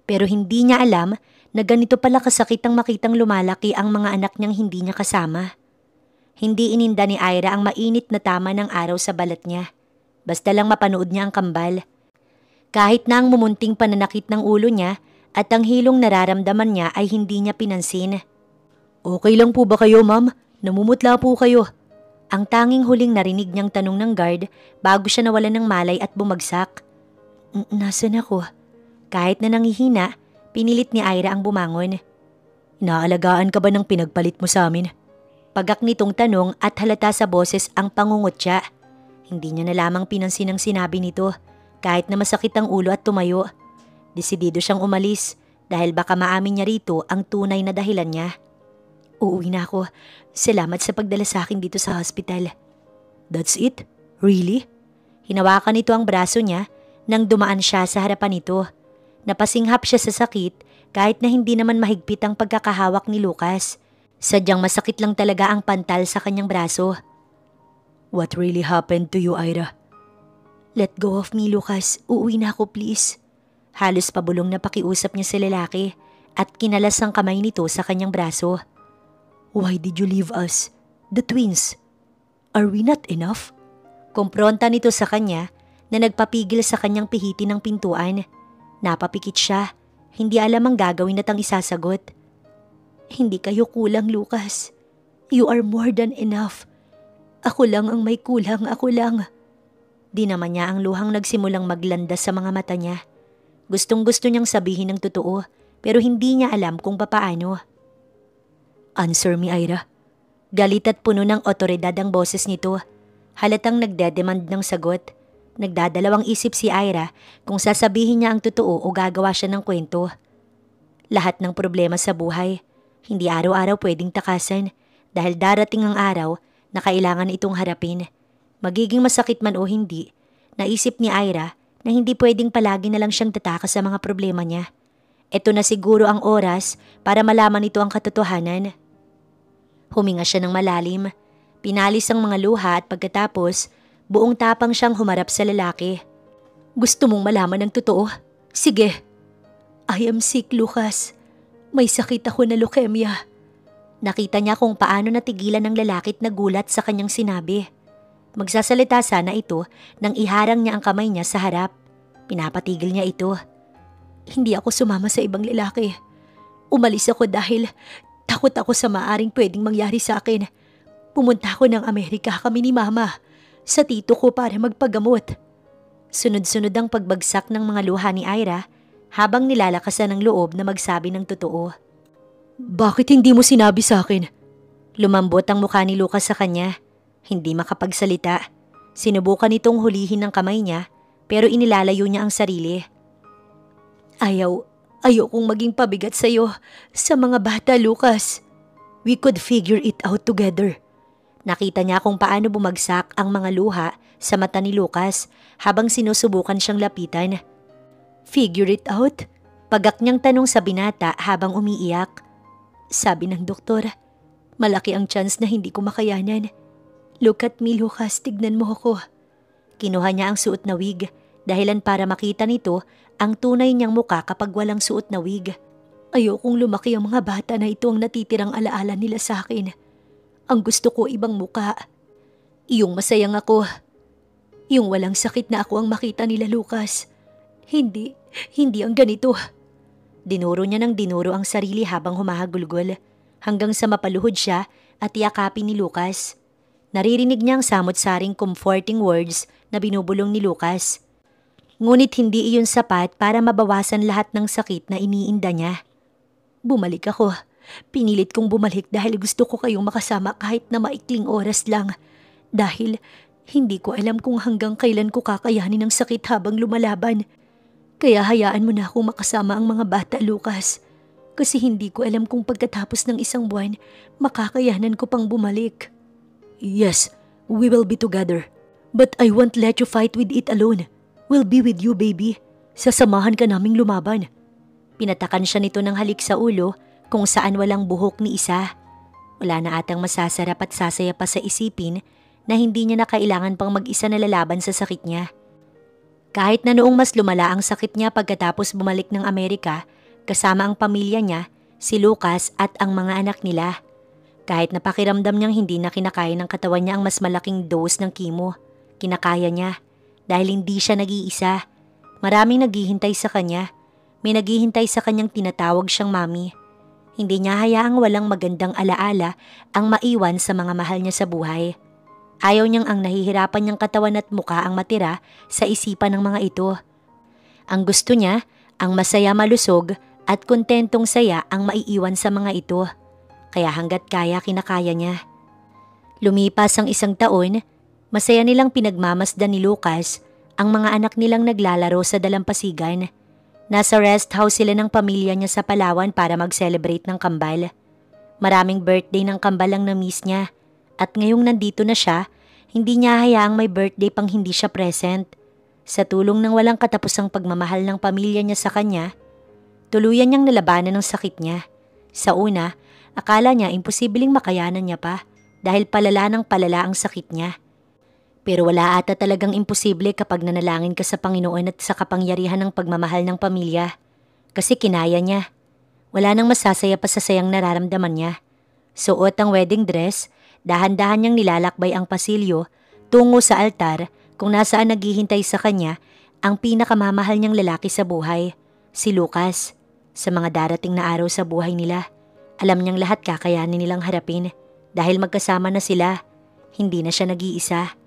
Pero hindi niya alam na ganito pala kasakit ang makitang lumalaki ang mga anak niyang hindi niya kasama. Hindi ininda ni Ira ang mainit na tama ng araw sa balat niya. Basta lang mapanood niya ang kambal. Kahit na ang mumunting pananakit ng ulo niya at ang hilong nararamdaman niya ay hindi niya pinansin. Okay lang po ba kayo, ma'am? Namumutla po kayo. Ang tanging huling narinig niyang tanong ng guard bago siya nawalan ng malay at bumagsak. Nasaan ako? Kahit na nangihina, pinilit ni Ira ang bumangon. Inaalagaan ka ba ng pinagpalit mo sa amin? Pagak nitong tanong at halata sa boses ang pangungutya. Hindi niya na lamang pinansin ang sinabi nito kahit na masakit ang ulo at tumayo. Desidido siyang umalis dahil baka maamin niya rito ang tunay na dahilan niya. Uuwi na ako. Salamat sa pagdala sa akin dito sa hospital. That's it? Really? Hinawakan nito ang braso niya nang dumaan siya sa harapan nito. Napasinghap siya sa sakit kahit na hindi naman mahigpit ang pagkakahawak ni Lucas. Sadyang masakit lang talaga ang pantal sa kanyang braso. What really happened to you, Ira? Let go of me, Lucas. Uuwi na ako, please. Halos pabulong na pakiusap niya sa lalaki at kinalas ang kamay nito sa kanyang braso. Why did you leave us? The twins. Are we not enough? Kumpronta nito sa kanya na nagpapigil sa kanyang pihitin ng pintuan. Napapikit siya. Hindi alam ang gagawin at ang isasagot. Hindi kayo kulang, Lucas. You are more than enough. Ako lang ang may kulang, ako lang. Di naman niya ang luhang nagsimulang maglandas sa mga mata niya. Gustong-gusto niyang sabihin ng totoo pero hindi niya alam kung papaano. "Answer me, Ira." Galit at puno ng otoridad ang boses nito. Halatang nagdedemand ng sagot. Nagdadalawang isip si Ira kung sasabihin niya ang totoo o gagawa siya ng kwento. Lahat ng problema sa buhay, hindi araw-araw pwedeng takasan dahil darating ang araw na kailangan itong harapin. Magiging masakit man o hindi, naisip ni Ira na hindi pwedeng palagi na lang siyang tatakas sa mga problema niya. Ito na siguro ang oras para malaman nito ang katotohanan. Huminga siya ng malalim, pinalis ang mga luha at pagkatapos, buong tapang siyang humarap sa lalaki. "Gusto mong malaman ang totoo? Sige." "I am sick, Lucas. May sakit ako na leukemia." Nakita niya kung paano natigilan ng lalaki at nagulat sa kanyang sinabi. Magsasalita sana ito nang iharang niya ang kamay niya sa harap. Pinapatigil niya ito. "Hindi ako sumama sa ibang lalaki. Umalis ako dahil takot ako sa maaring pwedeng mangyari sa akin. Pumunta ako ng Amerika kami ni Mama sa tito ko para magpagamot." Sunod-sunod ang pagbagsak ng mga luha ni Ira habang nilalakasan ng loob na magsabi ng totoo. "Bakit hindi mo sinabi sa akin?" Lumambot ang mukha ni Lucas sa kanya. Hindi makapagsalita. Sinubukan nitong hulihin ng kamay niya pero inilalayo niya ang sarili. Ayokong maging pabigat sa'yo sa mga bata, Lucas. We could figure it out together." Nakita niya kung paano bumagsak ang mga luha sa mata ni Lucas habang sinusubukan siyang lapitan. "Figure it out?" Pagak niyang tanong sa binata habang umiiyak. "Sabi ng doktor, malaki ang chance na hindi ko makayanan. Look at me, Lucas, tignan mo ako." Kinuha niya ang suot na wig, dahilan para makita nito ang tunay niyang muka kapag walang suot na wig. "Ayokong lumaki ang mga bata na ito ang natitirang alaala nila sa akin. Ang gusto ko ibang muka. Iyong masayang ako. Yung walang sakit na ako ang makita nila, Lucas. Hindi ang ganito." Dinuro niya ng dinuro ang sarili habang humahagulgol hanggang sa mapaluhod siya at yakapin ni Lucas. Naririnig niya ang samot-saring comforting words na binubulong ni Lucas. Ngunit hindi iyon sapat para mabawasan lahat ng sakit na iniinda niya. "Bumalik ako. Pinilit kong bumalik dahil gusto ko kayong makasama kahit na maikling oras lang. Dahil hindi ko alam kung hanggang kailan ko kakayanin ang sakit habang lumalaban. Kaya hayaan mo na akong makasama ang mga bata, Lucas. Kasi hindi ko alam kung pagkatapos ng isang buwan, makakayanan ko pang bumalik." "Yes, we will be together. But I won't let you fight with it alone. We'll be with you, baby. Sasamahan ka naming lumaban." Pinatakan siya nito ng halik sa ulo kung saan walang buhok ni isa. Wala na atang masasarap at sasaya pa sa isipin na hindi niya na kailangan pang mag-isa na lalaban sa sakit niya. Kahit na noong mas lumala ang sakit niya pagkatapos bumalik ng Amerika, kasama ang pamilya niya, si Lucas at ang mga anak nila. Kahit napakiramdam niyang hindi na kinakaya ng katawan niya ang mas malaking dose ng chemo, kinakaya niya dahil hindi siya nag-iisa. Maraming naghihintay sa kanya. May naghihintay sa kanyang tinatawag siyang mami. Hindi niya hayaang walang magandang alaala ang maiwan sa mga mahal niya sa buhay. Ayaw niyang ang nahihirapan niyang katawan at muka ang matira sa isipan ng mga ito. Ang gusto niya, ang masaya malusog at kontentong saya ang maiiwan sa mga ito. Kaya hanggat kaya kinakaya niya. Lumipas ang isang taon, masaya nilang pinagmamasdan ni Lucas ang mga anak nilang naglalaro sa dalampasigan. Nasa rest house sila ng pamilya niya sa Palawan para mag-celebrate ng kambal. Maraming birthday ng kambal ang na-miss niya at ngayong nandito na siya, hindi niya hayaang may birthday pang hindi siya present. Sa tulong ng walang katapusang pagmamahal ng pamilya niya sa kanya, tuluyan niyang nalabanan ang sakit niya. Sa una, akala niya imposibleng makayanan niya pa dahil palala ng palala ang sakit niya. Pero wala ata talagang imposible kapag nanalangin ka sa Panginoon at sa kapangyarihan ng pagmamahal ng pamilya. Kasi kinaya niya. Wala nang masasaya pa sa sayang nararamdaman niya. Suot ang wedding dress, dahan-dahan niyang nilalakbay ang pasilyo tungo sa altar kung nasaan naghihintay sa kanya ang pinakamamahal niyang lalaki sa buhay, si Lucas. Sa mga darating na araw sa buhay nila, alam niyang lahat kakayanin nilang harapin dahil magkasama na sila. Hindi na siya nag-iisa.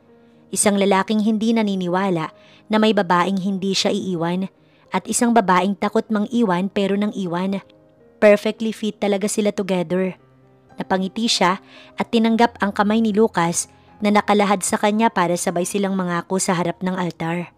Isang lalaking hindi naniniwala na may babaeng hindi siya iiwan at isang babaeng takot mang-iwan pero nang iwan. Perfectly fit talaga sila together. Napangiti siya at tinanggap ang kamay ni Lucas na nakalahad sa kanya para sabay silang mangako sa harap ng altar.